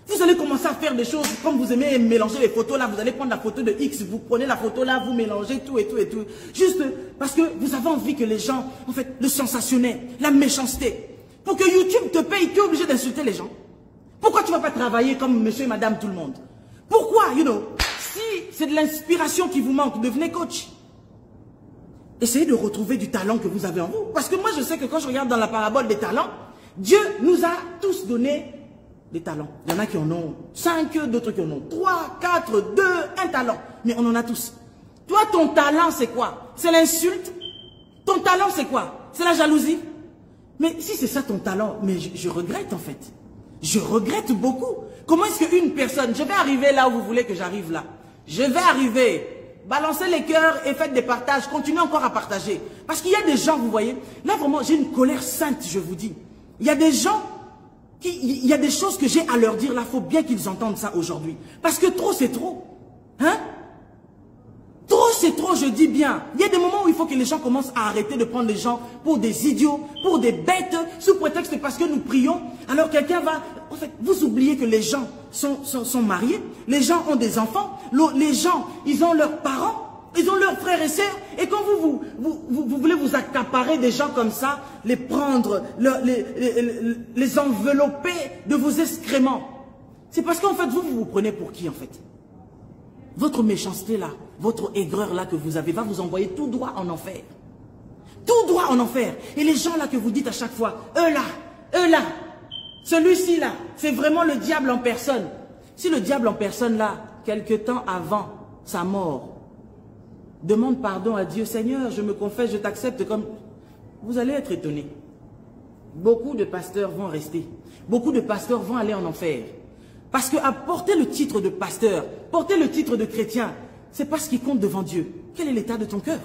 Vous allez commencer à faire des choses comme vous aimez mélanger les photos là. Vous allez prendre la photo de X, vous prenez la photo là, vous mélangez tout et tout et tout. Juste parce que vous avez envie que les gens, en fait, le sensationnel, la méchanceté. Pour que YouTube te paye, tu es obligé d'insulter les gens. Pourquoi tu ne vas pas travailler comme monsieur et madame tout le monde? Pourquoi, si c'est de l'inspiration qui vous manque, devenez coach. Essayez de retrouver du talent que vous avez en vous. Parce que moi, je sais que quand je regarde dans la parabole des talents, Dieu nous a tous donné des talents. Il y en a qui en ont 5, d'autres qui en ont 3, 4, 2, un talent. Mais on en a tous. Toi, ton talent, c'est quoi? C'est l'insulte? Ton talent, c'est quoi? C'est la jalousie? Mais si c'est ça ton talent, mais je regrette en fait. Je regrette beaucoup. Comment est-ce qu'une personne, je vais arriver là où vous voulez que j'arrive là. Je vais arriver, balancez les cœurs et faites des partages, continuez encore à partager. Parce qu'il y a des gens, vous voyez, là vraiment j'ai une colère sainte, je vous dis. Il y a des gens, Il y a des choses que j'ai à leur dire là, il faut bien qu'ils entendent ça aujourd'hui. Parce que trop, c'est trop. Hein? Trop, c'est trop, je dis bien. Il y a des moments où il faut que les gens commencent à arrêter de prendre les gens pour des idiots, pour des bêtes, sous prétexte parce que nous prions. Alors quelqu'un va... En fait, vous oubliez que les gens sont mariés, les gens ont des enfants, les gens, ils ont leurs parents, ils ont leurs frères et sœurs. Et quand vous voulez vous accaparer des gens comme ça, les prendre, les envelopper de vos excréments, c'est parce qu'en fait, vous prenez pour qui en fait? Votre méchanceté là, votre aigreur là que vous avez, va vous envoyer tout droit en enfer. Tout droit en enfer. Et les gens là que vous dites à chaque fois, eux là, celui-ci là, c'est vraiment le diable en personne. Si le diable en personne là, quelque temps avant sa mort, demande pardon à Dieu, Seigneur, je me confesse, je t'accepte comme... Vous allez être étonné. Beaucoup de pasteurs vont rester. Beaucoup de pasteurs vont aller en enfer. Parce qu'à porter le titre de pasteur, porter le titre de chrétien, c'est pas ce qui compte devant Dieu. Quel est l'état de ton cœur?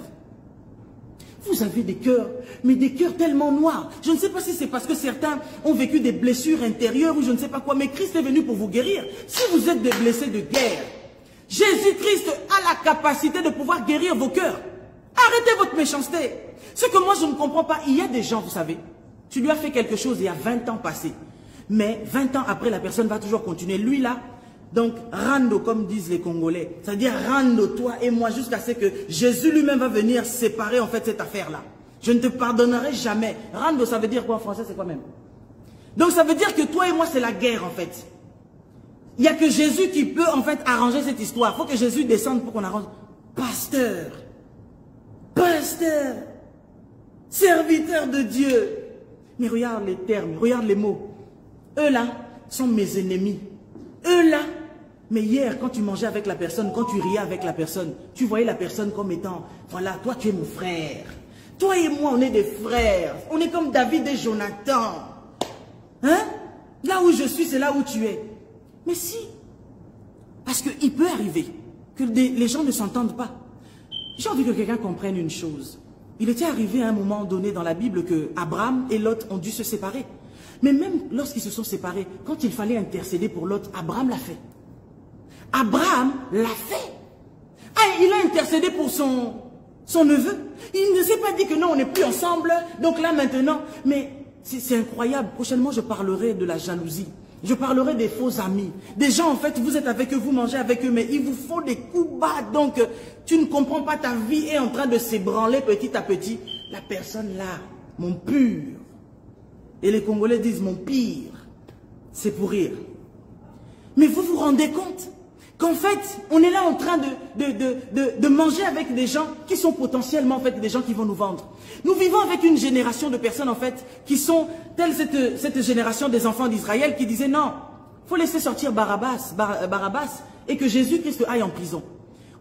Vous avez des cœurs, mais des cœurs tellement noirs. Je ne sais pas si c'est parce que certains ont vécu des blessures intérieures ou je ne sais pas quoi, mais Christ est venu pour vous guérir. Si vous êtes des blessés de guerre, Jésus-Christ a la capacité de pouvoir guérir vos cœurs. Arrêtez votre méchanceté. Ce que moi je ne comprends pas, il y a des gens, vous savez, tu lui as fait quelque chose il y a 20 ans passé. Mais 20 ans après, la personne va toujours continuer. Lui là, donc rando comme disent les Congolais. C'est-à-dire rando toi et moi jusqu'à ce que Jésus lui-même va venir séparer en fait cette affaire-là. Je ne te pardonnerai jamais. Rando ça veut dire quoi en français, c'est quoi même? Donc ça veut dire que toi et moi c'est la guerre en fait. Il n'y a que Jésus qui peut en fait arranger cette histoire. Il faut que Jésus descende pour qu'on arrange. Pasteur, serviteur de Dieu. Mais regarde les termes, regarde les mots. Eux là sont mes ennemis. Eux là, mais hier quand tu mangeais avec la personne, quand tu riais avec la personne, tu voyais la personne comme étant, voilà, toi tu es mon frère. Toi et moi on est des frères. On est comme David et Jonathan. Hein? Là où je suis, c'est là où tu es. Mais si, parce qu'il peut arriver que les gens ne s'entendent pas. J'ai envie que quelqu'un comprenne une chose. Il était arrivé à un moment donné dans la Bible que Abraham et Lot ont dû se séparer. Mais même lorsqu'ils se sont séparés, quand il fallait intercéder pour Lot, Abraham l'a fait. Abraham l'a fait. Ah, il a intercédé pour son neveu. Il ne s'est pas dit que non, on n'est plus ensemble. Donc là maintenant, mais c'est incroyable. Prochainement, je parlerai de la jalousie. Je parlerai des faux amis. Des gens, en fait, vous êtes avec eux, vous mangez avec eux, mais ils vous font des coups bas. Donc, tu ne comprends pas, ta vie est en train de s'ébranler petit à petit. La personne là, mon pur. Et les Congolais disent mon pire. C'est pour rire. Mais vous vous rendez compte qu'en fait, on est là en train de manger avec des gens qui sont potentiellement en fait des gens qui vont nous vendre. Nous vivons avec une génération de personnes en fait qui sont telle cette génération des enfants d'Israël qui disaient non, il faut laisser sortir Barabbas et que Jésus-Christ aille en prison.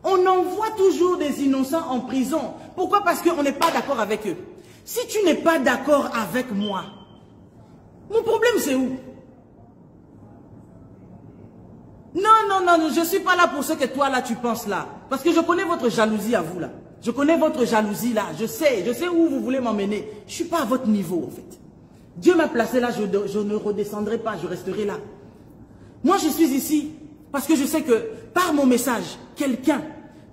On envoie toujours des innocents en prison. Pourquoi? Parce qu'on n'est pas d'accord avec eux. Si tu n'es pas d'accord avec moi, mon problème c'est où? Non, je ne suis pas là pour ce que toi là tu penses là. Parce que je connais votre jalousie à vous là. Je connais votre jalousie là. Je sais où vous voulez m'emmener. Je ne suis pas à votre niveau en fait. Dieu m'a placé là, je ne redescendrai pas, je resterai là. Moi je suis ici parce que je sais que par mon message, quelqu'un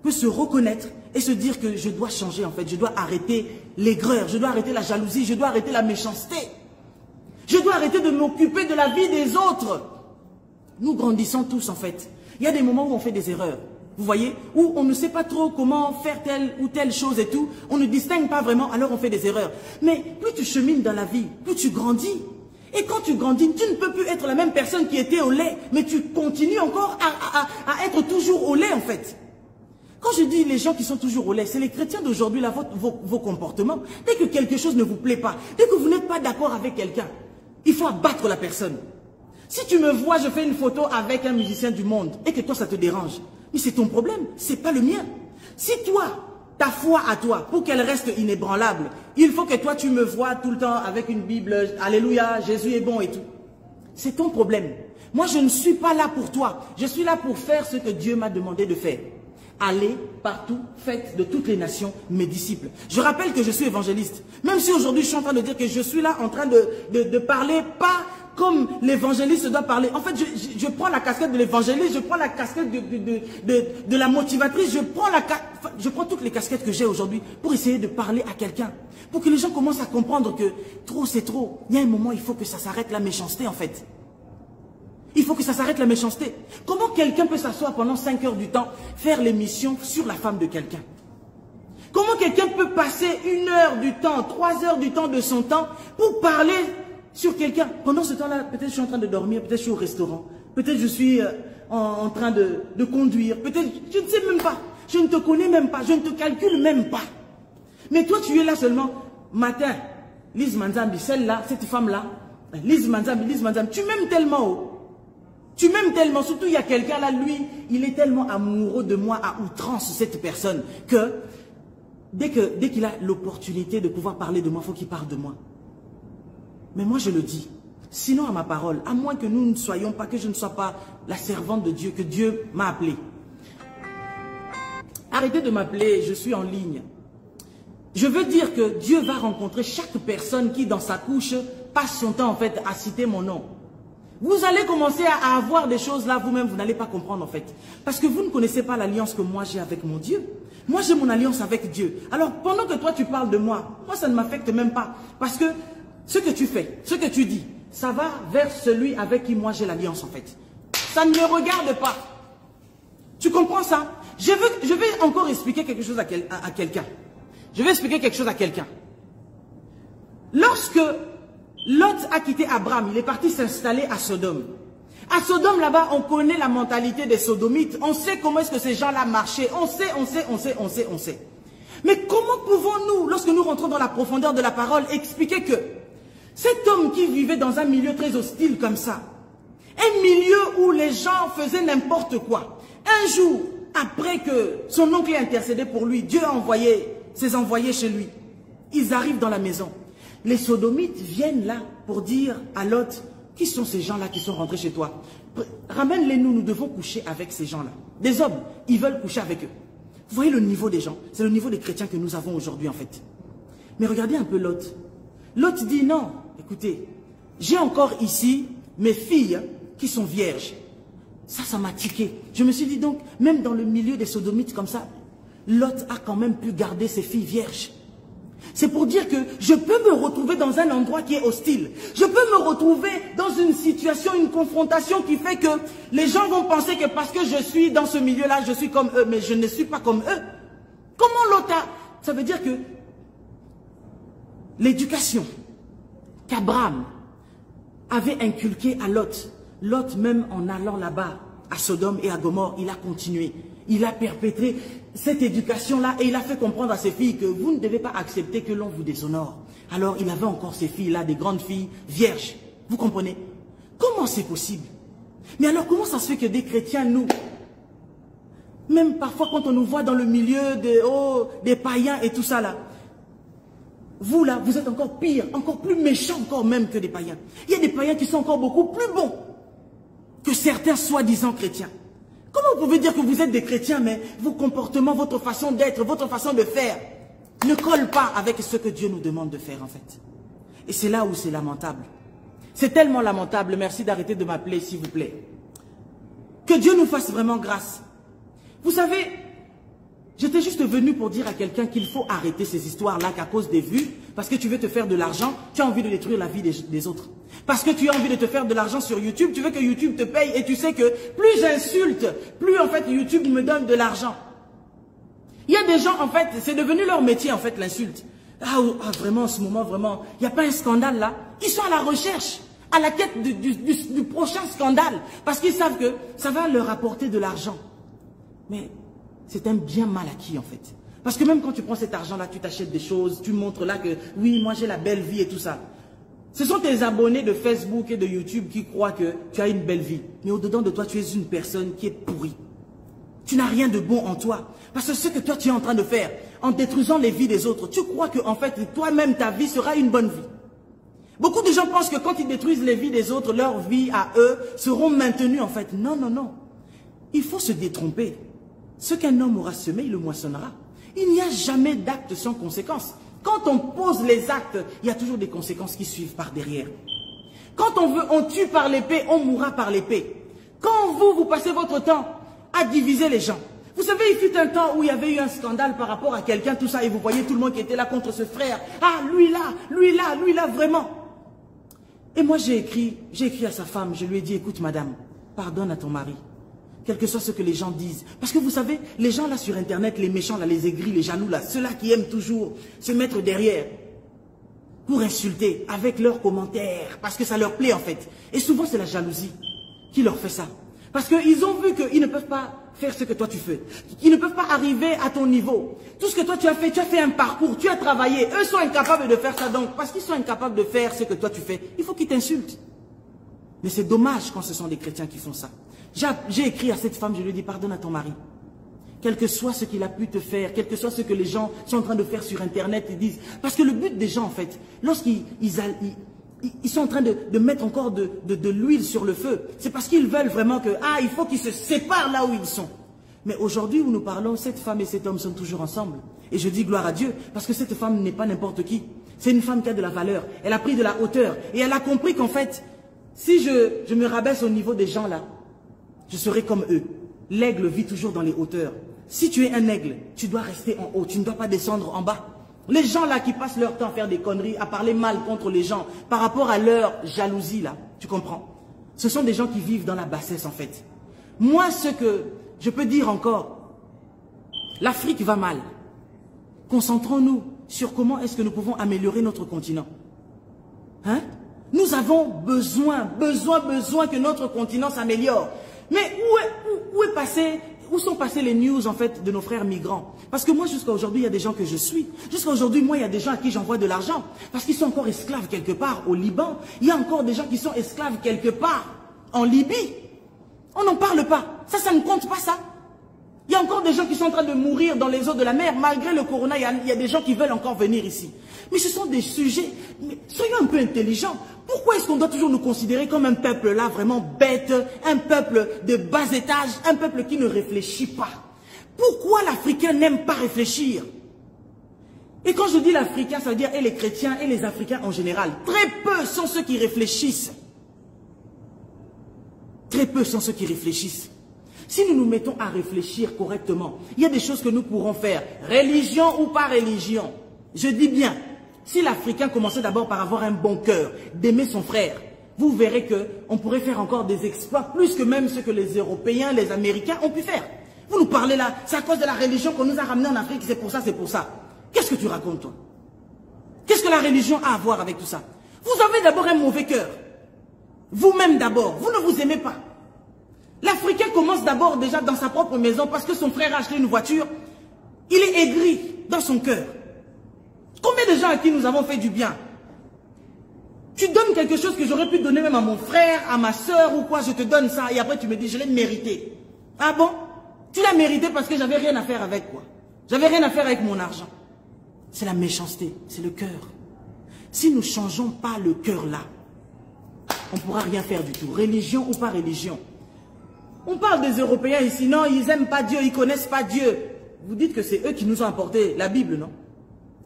peut se reconnaître et se dire que je dois changer en fait. Je dois arrêter l'aigreur, je dois arrêter la jalousie, je dois arrêter la méchanceté. Je dois arrêter de m'occuper de la vie des autres. Nous grandissons tous en fait. Il y a des moments où on fait des erreurs. Vous voyez? Où on ne sait pas trop comment faire telle ou telle chose et tout. On ne distingue pas vraiment, alors on fait des erreurs. Mais plus tu chemines dans la vie, plus tu grandis. Et quand tu grandis, tu ne peux plus être la même personne qui était au lait. Mais tu continues encore à être toujours au lait en fait. Quand je dis les gens qui sont toujours au lait, c'est les chrétiens d'aujourd'hui, là, vos comportements. Dès que quelque chose ne vous plaît pas, dès que vous n'êtes pas d'accord avec quelqu'un, il faut abattre la personne. Si tu me vois, je fais une photo avec un musicien du monde et que toi ça te dérange, mais c'est ton problème, c'est pas le mien. Si toi, ta foi à toi, pour qu'elle reste inébranlable, il faut que toi tu me vois tout le temps avec une Bible, alléluia, Jésus est bon et tout. C'est ton problème. Moi je ne suis pas là pour toi, je suis là pour faire ce que Dieu m'a demandé de faire. allez partout, faites de toutes les nations mes disciples. Je rappelle que je suis évangéliste. Même si aujourd'hui je suis en train de dire que je suis là en train de parler pas comme l'évangéliste doit parler. En fait, je prends la casquette de l'évangéliste, je prends la casquette de la motivatrice, je prends toutes les casquettes que j'ai aujourd'hui pour essayer de parler à quelqu'un. Pour que les gens commencent à comprendre que trop c'est trop. Il y a un moment, il faut que ça s'arrête la méchanceté en fait. Il faut que ça s'arrête la méchanceté. Comment quelqu'un peut s'asseoir pendant 5 heures du temps, faire l'émission sur la femme de quelqu'un? Comment quelqu'un peut passer 1 heure du temps, 3 heures du temps de son temps pour parler sur quelqu'un? Pendant ce temps-là, peut-être je suis en train de dormir, peut-être je suis au restaurant, peut-être je suis en train de conduire, peut-être, je ne sais même pas, je ne te connais même pas, je ne te calcule même pas. Mais toi, tu es là seulement, matin, Lise Manzambi, celle-là, cette femme-là, Lise Manzambi, tu m'aimes tellement, oh. Tu m'aimes tellement, surtout il y a quelqu'un là, lui, il est tellement amoureux de moi à outrance, cette personne, que dès qu'il a l'opportunité de pouvoir parler de moi, il faut qu'il parle de moi. Mais moi je le dis, sinon à ma parole, à moins que nous ne soyons pas, que je ne sois pas la servante de Dieu, que Dieu m'a appelé. Arrêtez de m'appeler, je suis en ligne. Je veux dire que Dieu va rencontrer chaque personne qui dans sa couche passe son temps en fait à citer mon nom. Vous allez commencer à avoir des choses là, vous-même, vous n'allez pas comprendre en fait. Parce que vous ne connaissez pas l'alliance que moi j'ai avec mon Dieu. Moi j'ai mon alliance avec Dieu. Alors pendant que toi tu parles de moi ça ne m'affecte même pas. Parce que ce que tu fais, ce que tu dis, ça va vers celui avec qui moi j'ai l'alliance en fait. Ça ne me regarde pas. Tu comprends ça? Je vais encore expliquer quelque chose à quelqu'un. Je vais expliquer quelque chose à quelqu'un. Lorsque Lot a quitté Abraham, il est parti s'installer à Sodome. À Sodome, là-bas, on connaît la mentalité des sodomites. On sait comment est-ce que ces gens-là marchaient. On sait. Mais comment pouvons-nous, lorsque nous rentrons dans la profondeur de la parole, expliquer que cet homme qui vivait dans un milieu très hostile comme ça, un milieu où les gens faisaient n'importe quoi, un jour, après que son oncle ait intercédé pour lui, Dieu a envoyé ses envoyés chez lui. Ils arrivent dans la maison. Les sodomites viennent là pour dire à Lot, qui sont ces gens-là qui sont rentrés chez toi? Ramène-les-nous, nous devons coucher avec ces gens-là. Des hommes, ils veulent coucher avec eux. Vous voyez le niveau des gens, c'est le niveau des chrétiens que nous avons aujourd'hui en fait. Mais regardez un peu Lot. Lot dit non, écoutez, j'ai encore ici mes filles qui sont vierges. Ça m'a tiqué. Je me suis dit donc, même dans le milieu des sodomites comme ça, Lot a quand même pu garder ses filles vierges. C'est pour dire que je peux me retrouver dans un endroit qui est hostile. Je peux me retrouver dans une situation, une confrontation qui fait que les gens vont penser que parce que je suis dans ce milieu-là, je suis comme eux, mais je ne suis pas comme eux. Comment Lot a... Ça veut dire que l'éducation qu'Abraham avait inculquée à Lot, Lot même en allant là-bas, à Sodome et à Gomorrhe, il a continué. Il a perpétré cette éducation-là et il a fait comprendre à ses filles que vous ne devez pas accepter que l'on vous déshonore. Alors il avait encore ces filles-là, des grandes filles vierges. Vous comprenez? Comment c'est possible? Mais alors comment ça se fait que des chrétiens, nous, même parfois quand on nous voit dans le milieu des païens et tout ça là, vous là, vous êtes encore pire, encore plus méchants encore même que des païens. Il y a des païens qui sont encore beaucoup plus bons que certains soi-disant chrétiens. Comment vous pouvez dire que vous êtes des chrétiens, mais vos comportements, votre façon d'être, votre façon de faire ne colle pas avec ce que Dieu nous demande de faire en fait. Et c'est là où c'est lamentable. C'est tellement lamentable, merci d'arrêter de m'appeler s'il vous plaît. Que Dieu nous fasse vraiment grâce. Vous savez, j'étais juste venu pour dire à quelqu'un qu'il faut arrêter ces histoires-là qu'à cause des vues, parce que tu veux te faire de l'argent, tu as envie de détruire la vie des autres. Parce que tu as envie de te faire de l'argent sur YouTube, tu veux que YouTube te paye et tu sais que plus j'insulte, plus en fait YouTube me donne de l'argent. Il y a des gens en fait, c'est devenu leur métier en fait l'insulte. Ah vraiment en ce moment, vraiment, il n'y a pas un scandale là. Ils sont à la recherche, à la quête du prochain scandale. Parce qu'ils savent que ça va leur apporter de l'argent. Mais c'est un bien mal acquis en fait. Parce que même quand tu prends cet argent-là, tu t'achètes des choses, tu montres là que oui, moi j'ai la belle vie et tout ça. Ce sont tes abonnés de Facebook et de YouTube qui croient que tu as une belle vie. Mais au-dedans de toi, tu es une personne qui est pourrie. Tu n'as rien de bon en toi. Parce que ce que toi tu es en train de faire, en détruisant les vies des autres, tu crois que en fait, toi-même, ta vie sera une bonne vie. Beaucoup de gens pensent que quand ils détruisent les vies des autres, leurs vies à eux seront maintenues en fait. Non, non, non. Il faut se détromper. Ce qu'un homme aura semé, il le moissonnera. Il n'y a jamais d'acte sans conséquence. Quand on pose les actes, il y a toujours des conséquences qui suivent par derrière. Quand on tue par l'épée, on mourra par l'épée. Quand vous passez votre temps à diviser les gens. Vous savez, il fut un temps où il y avait eu un scandale par rapport à quelqu'un, tout ça, et vous voyez tout le monde qui était là contre ce frère. Ah, lui là, vraiment. Et moi, j'ai écrit à sa femme, je lui ai dit, écoute madame, pardonne à ton mari. Quel que soit ce que les gens disent. Parce que vous savez, les gens là sur Internet, les méchants là, les aigris, les jaloux là, ceux-là qui aiment toujours se mettre derrière pour insulter avec leurs commentaires, parce que ça leur plaît en fait. Et souvent c'est la jalousie qui leur fait ça. Parce qu'ils ont vu qu'ils ne peuvent pas faire ce que toi tu fais. Ils ne peuvent pas arriver à ton niveau. Tout ce que toi tu as fait un parcours, tu as travaillé. Eux sont incapables de faire ça donc. Parce qu'ils sont incapables de faire ce que toi tu fais, il faut qu'ils t'insultent. Mais c'est dommage quand ce sont des chrétiens qui font ça. J'ai écrit à cette femme, je lui ai dit, pardonne à ton mari. Quel que soit ce qu'il a pu te faire, quel que soit ce que les gens sont en train de faire sur Internet, ils disent. Parce que le but des gens, en fait, lorsqu'ils sont en train de mettre encore de l'huile sur le feu, c'est parce qu'ils veulent vraiment que, il faut qu'ils se séparent là où ils sont. Mais aujourd'hui où nous parlons, cette femme et cet homme sont toujours ensemble. Et je dis gloire à Dieu, parce que cette femme n'est pas n'importe qui. C'est une femme qui a de la valeur. Elle a pris de la hauteur. Et elle a compris qu'en fait, si je me rabaisse au niveau des gens là, je serai comme eux. L'aigle vit toujours dans les hauteurs. Si tu es un aigle, tu dois rester en haut. Tu ne dois pas descendre en bas. Les gens là qui passent leur temps à faire des conneries, à parler mal contre les gens, par rapport à leur jalousie là, tu comprends? Ce sont des gens qui vivent dans la bassesse en fait. Moi, ce que je peux dire encore, l'Afrique va mal. Concentrons-nous sur comment est-ce que nous pouvons améliorer notre continent. Hein? Nous avons besoin que notre continent s'améliore. Mais où sont passées les news en fait de nos frères migrants? Parce que moi jusqu'à aujourd'hui il y a des gens que je suis. Jusqu'à aujourd'hui moi il y a des gens à qui j'envoie de l'argent. Parce qu'ils sont encore esclaves quelque part au Liban. Il y a encore des gens qui sont esclaves quelque part en Libye. On n'en parle pas. Ça ne compte pas ça. Il y a encore des gens qui sont en train de mourir dans les eaux de la mer. Malgré le corona, il y a des gens qui veulent encore venir ici. Mais ce sont des sujets... Mais soyons un peu intelligents. Pourquoi est-ce qu'on doit toujours nous considérer comme un peuple là vraiment bête, un peuple de bas étage, un peuple qui ne réfléchit pas? Pourquoi l'Africain n'aime pas réfléchir? Et quand je dis l'Africain, ça veut dire et les chrétiens et les Africains en général. Très peu sont ceux qui réfléchissent. Très peu sont ceux qui réfléchissent. Si nous nous mettons à réfléchir correctement, il y a des choses que nous pourrons faire, religion ou pas religion. Je dis bien, si l'Africain commençait d'abord par avoir un bon cœur, d'aimer son frère, vous verrez qu'on pourrait faire encore des exploits, plus que même ce que les Européens, les Américains ont pu faire. Vous nous parlez là, c'est à cause de la religion qu'on nous a ramenés en Afrique, c'est pour ça, c'est pour ça. Qu'est-ce que tu racontes toi? Qu'est-ce que la religion a à voir avec tout ça? Vous avez d'abord un mauvais cœur. Vous-même d'abord, vous ne vous aimez pas. L'Africain commence d'abord déjà dans sa propre maison parce que son frère a acheté une voiture. Il est aigri dans son cœur. Combien de gens à qui nous avons fait du bien? Tu donnes quelque chose que j'aurais pu donner même à mon frère, à ma soeur ou quoi, je te donne ça et après tu me dis je l'ai mérité. Ah bon? Tu l'as mérité parce que j'avais rien à faire avec quoi? J'avais rien à faire avec mon argent. C'est la méchanceté, c'est le cœur. Si nous ne changeons pas le cœur là, on ne pourra rien faire du tout. Religion ou pas religion. On parle des Européens ici, non, ils n'aiment pas Dieu, ils ne connaissent pas Dieu. Vous dites que c'est eux qui nous ont apporté la Bible, non?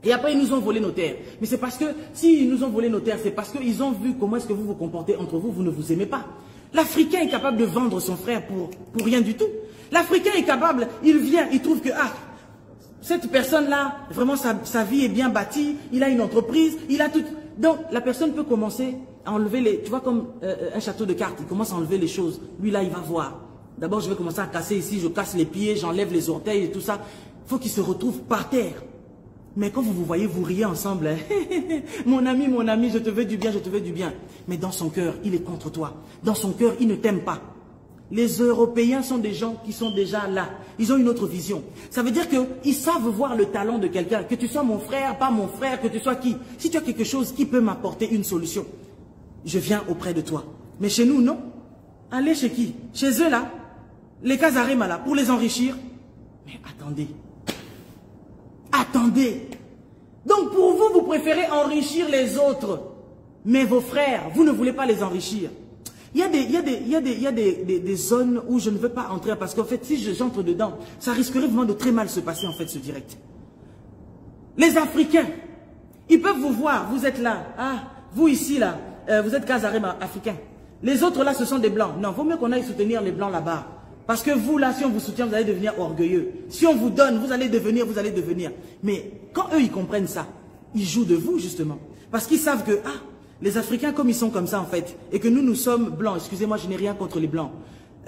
Et après, ils nous ont volé nos terres. Mais c'est parce que, s'ils nous ont volé nos terres, c'est parce qu'ils ont vu comment est-ce que vous vous comportez entre vous, vous ne vous aimez pas. L'Africain est capable de vendre son frère pour rien du tout. L'Africain est capable, il vient, il trouve que, cette personne-là, vraiment, sa vie est bien bâtie, il a une entreprise, il a tout. Donc, la personne peut commencer à enlever les... Tu vois, comme un château de cartes, il commence à enlever les choses. Lui, là, il va voir. D'abord, je vais commencer à casser ici, je casse les pieds, j'enlève les orteils et tout ça. Il faut qu'il se retrouve par terre. Mais quand vous vous voyez, vous riez ensemble. Hein? Mon ami, je te veux du bien, je te veux du bien. Mais dans son cœur, il est contre toi. Dans son cœur, il ne t'aime pas. Les Européens sont des gens qui sont déjà là. Ils ont une autre vision. Ça veut dire qu'ils savent voir le talent de quelqu'un. Que tu sois mon frère, pas mon frère, que tu sois qui. Si tu as quelque chose qui peut m'apporter une solution, je viens auprès de toi. Mais chez nous, non. Allez chez qui? Chez eux, là. Les Casarema, là, pour les enrichir. Mais attendez. Attendez. Donc pour vous, vous préférez enrichir les autres. Mais vos frères, vous ne voulez pas les enrichir. Il y a des zones où je ne veux pas entrer parce qu'en fait, si j'entre dedans, ça risquerait vraiment de très mal se passer en fait ce direct. Les Africains, ils peuvent vous voir, vous êtes là, ah, vous ici là, vous êtes Kazarema africain. Les autres là, ce sont des blancs. Non, vaut mieux qu'on aille soutenir les blancs là-bas. Parce que vous là, si on vous soutient, vous allez devenir orgueilleux. Si on vous donne, vous allez devenir. Mais quand eux, ils comprennent ça, ils jouent de vous justement. Parce qu'ils savent que, ah, les Africains comme ils sont comme ça en fait, et que nous sommes blancs, excusez-moi, je n'ai rien contre les blancs.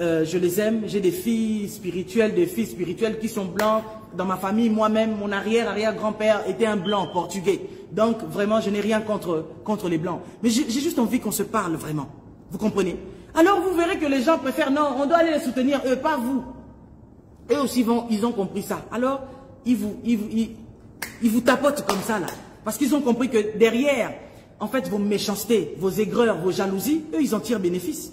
Je les aime, j'ai des filles spirituelles, qui sont blancs. Dans ma famille, moi-même, mon arrière-grand-père était un blanc portugais. Donc vraiment, je n'ai rien contre les blancs. Mais j'ai juste envie qu'on se parle vraiment. Vous comprenez? Alors vous verrez que les gens préfèrent, non, on doit aller les soutenir, eux, pas vous. Eux aussi, ils ont compris ça. Alors, ils vous tapotent comme ça là. Parce qu'ils ont compris que derrière, en fait, vos méchancetés, vos aigreurs, vos jalousies, eux, ils en tirent bénéfice.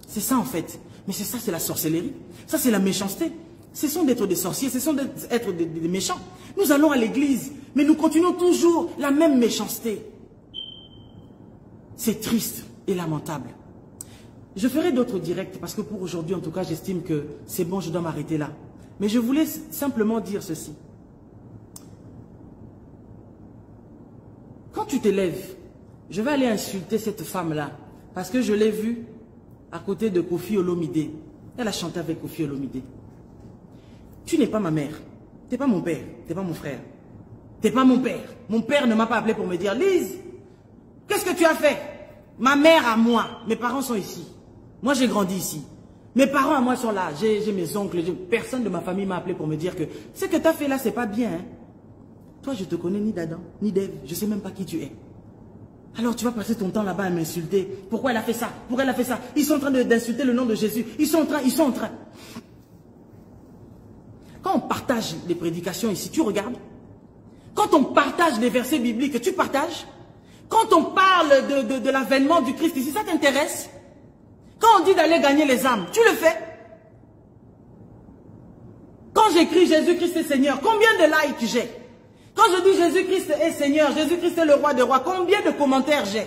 C'est ça en fait. Mais c'est ça, c'est la sorcellerie. Ça, c'est la méchanceté. Ce sont d'être des sorciers, ce sont d'être des méchants. Nous allons à l'église, mais nous continuons toujours la même méchanceté. C'est triste et lamentable. Je ferai d'autres directs parce que pour aujourd'hui, en tout cas, j'estime que c'est bon, je dois m'arrêter là. Mais je voulais simplement dire ceci. Quand tu te lèves, je vais aller insulter cette femme-là parce que je l'ai vue à côté de Koffi Olomide. Elle a chanté avec Koffi Olomide. Tu n'es pas ma mère, tu n'es pas mon père, tu n'es pas mon frère, tu n'es pas mon père. Mon père ne m'a pas appelé pour me dire, Lise, qu'est-ce que tu as fait? Ma mère à moi, mes parents sont ici. Moi j'ai grandi ici. Mes parents à moi sont là, j'ai mes oncles, personne de ma famille m'a appelé pour me dire que ce que tu as fait là, c'est pas bien. Hein? Toi, je te connais ni d'Adam, ni d'Ève, je ne sais même pas qui tu es. Alors tu vas passer ton temps là-bas à m'insulter. Pourquoi elle a fait ça? Pourquoi elle a fait ça? Ils sont en train d'insulter le nom de Jésus. Ils sont en train. Quand on partage les prédications ici, tu regardes. Quand on partage les versets bibliques, tu partages. Quand on parle de l'avènement du Christ ici, ça t'intéresse? Quand on dit d'aller gagner les âmes, tu le fais? Quand j'écris Jésus-Christ est Seigneur, combien de likes j'ai? Quand je dis Jésus-Christ est Seigneur, Jésus-Christ est le roi des rois, combien de commentaires j'ai?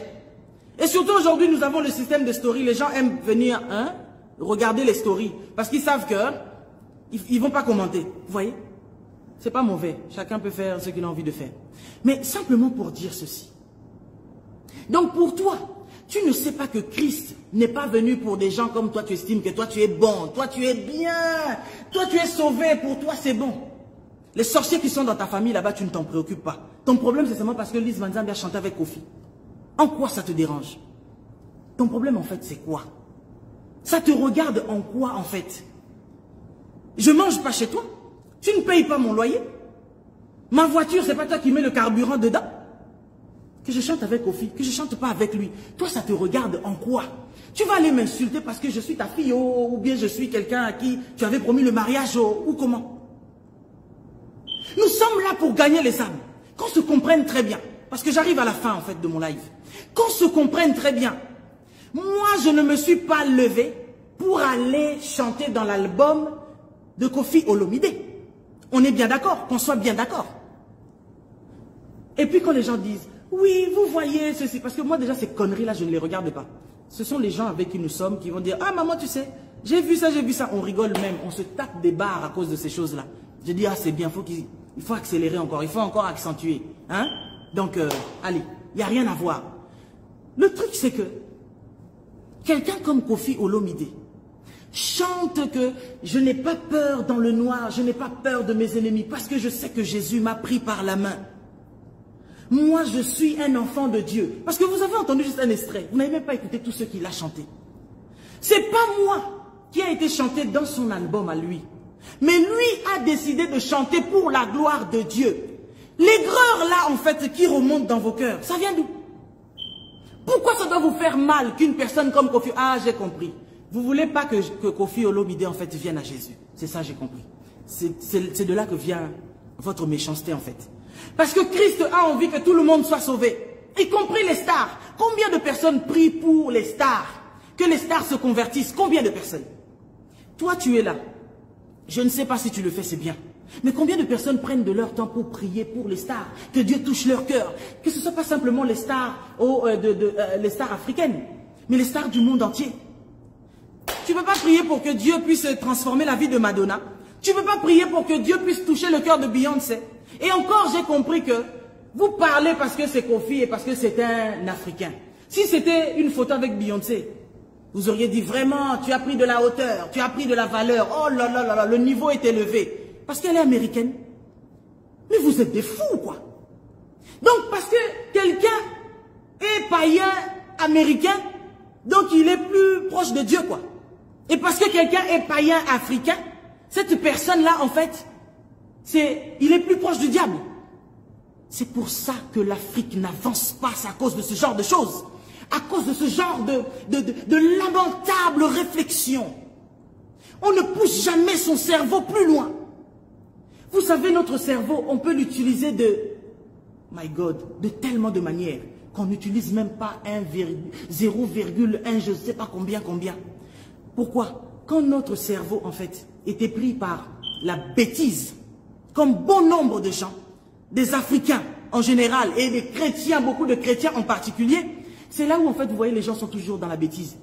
Et surtout aujourd'hui, nous avons le système de story. Les gens aiment venir regarder les stories parce qu'ils savent que ils vont pas commenter. Vous voyez? C'est pas mauvais. Chacun peut faire ce qu'il a envie de faire. Mais simplement pour dire ceci. Donc pour toi, tu ne sais pas que Christ n'est pas venu pour des gens comme toi. Tu estimes que toi tu es bon, toi tu es bien, toi tu es sauvé, pour toi c'est bon. Les sorciers qui sont dans ta famille là-bas, tu ne t'en préoccupes pas. Ton problème c'est seulement parce que Lise Van Zambia a chanté avec Koffi. En quoi ça te dérange? Ton problème en fait c'est quoi? Ça te regarde en quoi en fait? Je ne mange pas chez toi. Tu ne payes pas mon loyer. Ma voiture, c'est pas toi qui mets le carburant dedans. Que je chante avec Koffi, que je chante pas avec lui. Toi, ça te regarde en quoi? Tu vas aller m'insulter parce que je suis ta fille ou bien je suis quelqu'un à qui tu avais promis le mariage ou comment? Nous sommes là pour gagner les âmes. Qu'on se comprenne très bien. Parce que j'arrive à la fin en fait de mon live. Qu'on se comprenne très bien. Moi, je ne me suis pas levé pour aller chanter dans l'album de Koffi Olomide. On est bien d'accord, qu'on soit bien d'accord. Et puis quand les gens disent, oui, vous voyez ceci, parce que moi déjà ces conneries-là, je ne les regarde pas. Ce sont les gens avec qui nous sommes qui vont dire, ah maman, tu sais, j'ai vu ça, on rigole même, on se tape des barres à cause de ces choses-là. Je dis, ah c'est bien, il faut accélérer encore, il faut encore accentuer. Hein? Donc, allez, il n'y a rien à voir. Le truc c'est que, quelqu'un comme Koffi Olomide, chante que je n'ai pas peur dans le noir, je n'ai pas peur de mes ennemis parce que je sais que Jésus m'a pris par la main. Moi, je suis un enfant de Dieu. Parce que vous avez entendu juste un extrait. Vous n'avez même pas écouté tout ce qu'il a chanté. C'est pas moi qui a été chanté dans son album à lui. Mais lui a décidé de chanter pour la gloire de Dieu. L'aigreur là, en fait, qui remonte dans vos cœurs, ça vient d'où? Pourquoi ça doit vous faire mal qu'une personne comme Koffi... Ah, j'ai compris. Vous ne voulez pas que Koffi Olomide en fait vienne à Jésus. C'est ça, j'ai compris. C'est de là que vient votre méchanceté en fait. Parce que Christ a envie que tout le monde soit sauvé. Y compris les stars. Combien de personnes prient pour les stars? Que les stars se convertissent. Combien de personnes? Toi, tu es là. Je ne sais pas si tu le fais, c'est bien. Mais combien de personnes prennent de leur temps pour prier pour les stars? Que Dieu touche leur cœur. Que ce ne soit pas simplement les stars, les stars africaines, mais les stars du monde entier. Tu ne peux pas prier pour que Dieu puisse transformer la vie de Madonna. Tu ne peux pas prier pour que Dieu puisse toucher le cœur de Beyoncé. Et encore, j'ai compris que vous parlez parce que c'est Kofi et parce que c'est un Africain. Si c'était une photo avec Beyoncé, vous auriez dit vraiment, tu as pris de la hauteur, tu as pris de la valeur. Oh là là là là, le niveau est élevé. Parce qu'elle est américaine. Mais vous êtes des fous, quoi. Donc, parce que quelqu'un est païen américain, donc il est plus proche de Dieu, quoi. Et parce que quelqu'un est païen africain, cette personne-là, en fait, il est plus proche du diable. C'est pour ça que l'Afrique n'avance pas, c'est à cause de ce genre de choses. À cause de ce genre de lamentables réflexions. On ne pousse jamais son cerveau plus loin. Vous savez, notre cerveau, on peut l'utiliser my God, de tellement de manières qu'on n'utilise même pas 0,1, je ne sais pas combien. Pourquoi? Quand notre cerveau, en fait, était pris par la bêtise, comme bon nombre de gens, des Africains en général et des chrétiens, beaucoup de chrétiens en particulier, c'est là où, en fait, vous voyez, les gens sont toujours dans la bêtise.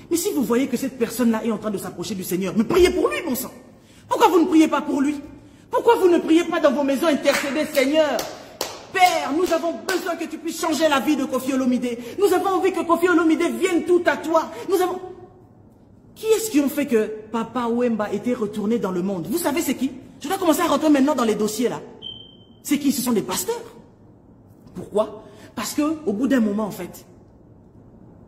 Mais si vous voyez que cette personne-là est en train de s'approcher du Seigneur, mais priez pour lui, bon sang. Pourquoi vous ne priez pas pour lui? Pourquoi vous ne priez pas dans vos maisons intercéder, Seigneur? Père, nous avons besoin que tu puisses changer la vie de Kofi Olomide. Nous avons envie que Kofi Olomide vienne tout à toi. Qui est-ce qui ont fait que Papa Wemba était retourné dans le monde? Vous savez c'est qui? Je dois commencer à rentrer maintenant dans les dossiers là. C'est qui? Ce sont des pasteurs. Pourquoi? Parce qu'au bout d'un moment, en fait,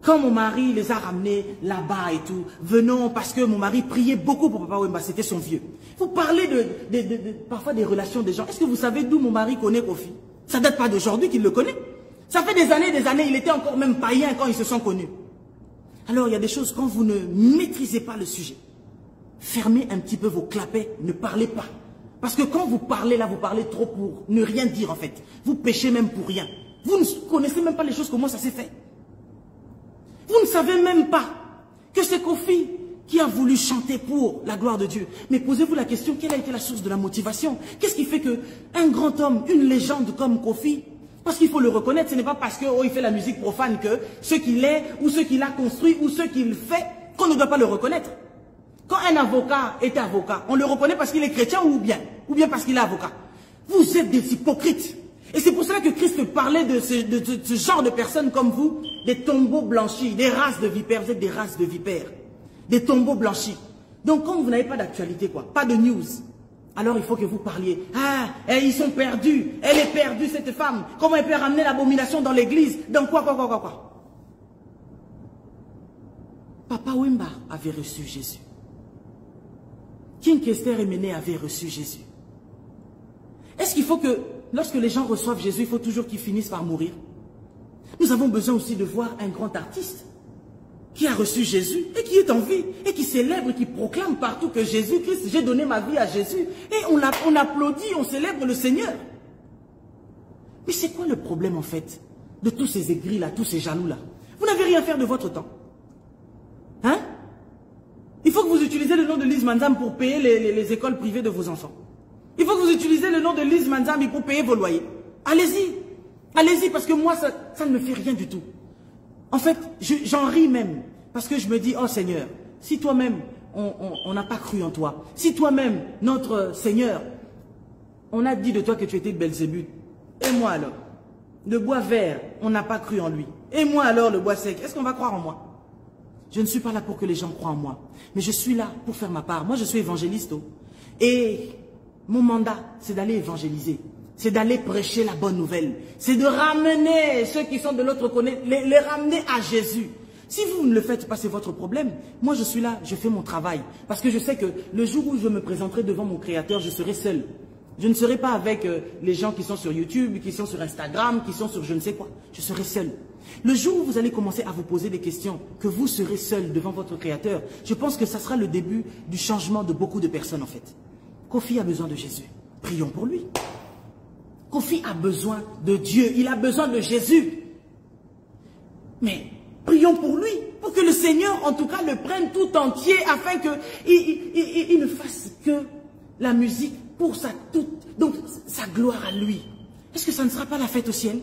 quand mon mari les a ramenés là-bas et tout, venons parce que mon mari priait beaucoup pour Papa Wemba, c'était son vieux. Vous parlez parfois des relations des gens. Est-ce que vous savez d'où mon mari connaît Kofi? Ça ne date pas d'aujourd'hui qu'il le connaît. Ça fait des années, il était encore même païen quand ils se sont connus. Alors il y a des choses, quand vous ne maîtrisez pas le sujet, fermez un petit peu vos clapets, ne parlez pas. Parce que quand vous parlez là, vous parlez trop pour ne rien dire en fait. Vous péchez même pour rien. Vous ne connaissez même pas les choses, comment ça s'est fait. Vous ne savez même pas que c'est Kofi qui a voulu chanter pour la gloire de Dieu. Mais posez-vous la question, quelle a été la source de la motivation? Qu'est-ce qui fait qu'un grand homme, une légende comme Kofi, parce qu'il faut le reconnaître, ce n'est pas parce qu'il fait la musique profane que ce qu'il est, ou ce qu'il a construit, ou ce qu'il fait, qu'on ne doit pas le reconnaître. Quand un avocat est avocat, on le reconnaît parce qu'il est chrétien ou bien parce qu'il est avocat. Vous êtes des hypocrites. Et c'est pour cela que Christ parlait de ce genre de personnes comme vous, des tombeaux blanchis, des races de vipères. Vous êtes des races de vipères, des tombeaux blanchis. Donc quand vous n'avez pas d'actualité, quoi, pas de news, alors il faut que vous parliez. Ah, ils sont perdus, elle est perdue cette femme. Comment elle peut ramener l'abomination dans l'église? Dans quoi? Papa Wemba avait reçu Jésus. King Kester Emene avait reçu Jésus. Est-ce qu'il faut que, lorsque les gens reçoivent Jésus, il faut toujours qu'ils finissent par mourir? Nous avons besoin aussi de voir un grand artiste qui a reçu Jésus et qui est en vie et qui célèbre, qui proclame partout que Jésus-Christ, j'ai donné ma vie à Jésus. Et on applaudit, on célèbre le Seigneur. Mais c'est quoi le problème en fait de tous ces aigris-là, tous ces jaloux-là? Vous n'avez rien à faire de votre temps. Hein? Il faut que vous utilisez le nom de Lise Manzam pour payer les écoles privées de vos enfants. Il faut que vous utilisez le nom de Lise Manzam pour payer vos loyers. Allez-y. Allez-y, parce que moi, ça ne me fait rien du tout. En fait, j'en ris même. Parce que je me dis, oh Seigneur, si toi-même, on n'a pas cru en toi, si toi-même, notre Seigneur, on a dit de toi que tu étais Belzébuth, et moi alors, le bois vert, on n'a pas cru en lui. Et moi alors, le bois sec, est-ce qu'on va croire en moi? Je ne suis pas là pour que les gens croient en moi. Mais je suis là pour faire ma part. Moi, je suis évangéliste. Et mon mandat, c'est d'aller évangéliser. C'est d'aller prêcher la bonne nouvelle. C'est de ramener ceux qui sont de l'autre côté, les ramener à Jésus. Si vous ne le faites pas, c'est votre problème. Moi, je suis là, je fais mon travail. Parce que je sais que le jour où je me présenterai devant mon Créateur, je serai seul. Je ne serai pas avec les gens qui sont sur YouTube, qui sont sur Instagram, qui sont sur je ne sais quoi. Je serai seul. Le jour où vous allez commencer à vous poser des questions, que vous serez seul devant votre Créateur, je pense que ça sera le début du changement de beaucoup de personnes en fait. Kofi a besoin de Jésus. Prions pour lui. Kofi a besoin de Dieu. Il a besoin de Jésus. Mais prions pour lui, pour que le Seigneur en tout cas le prenne tout entier afin qu'il ne fasse que la musique pour sa gloire à lui. Est-ce que ça ne sera pas la fête au ciel?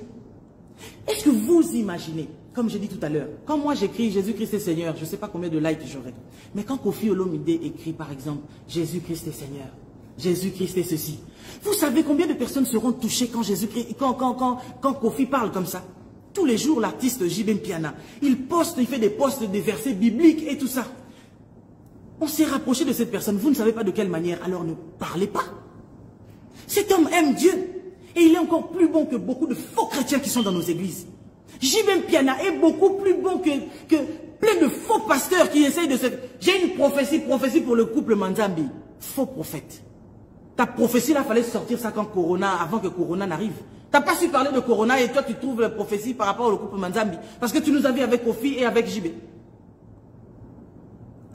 Est-ce que vous imaginez, comme j'ai dit tout à l'heure, quand moi j'écris Jésus-Christ est Seigneur, je ne sais pas combien de likes j'aurai. Mais quand Kofi Olomide écrit par exemple Jésus-Christ est Seigneur, Jésus-Christ est ceci. Vous savez combien de personnes seront touchées quand Jésus-Christ, quand Kofi parle comme ça? Tous les jours, l'artiste J.B. Mpiana, il fait des posts des versets bibliques et tout ça. On s'est rapproché de cette personne. Vous ne savez pas de quelle manière, alors ne parlez pas. Cet homme aime Dieu. Et il est encore plus bon que beaucoup de faux chrétiens qui sont dans nos églises. J.B. Mpiana est beaucoup plus bon que plein de faux pasteurs qui essayent de se... J'ai une prophétie pour le couple Manzambi. Faux prophète. Ta prophétie là, fallait sortir ça avant que Corona n'arrive. T'as pas su parler de Corona et toi tu trouves la prophétie par rapport au couple Manzambi. Parce que tu nous as vu avec Kofi et avec JB.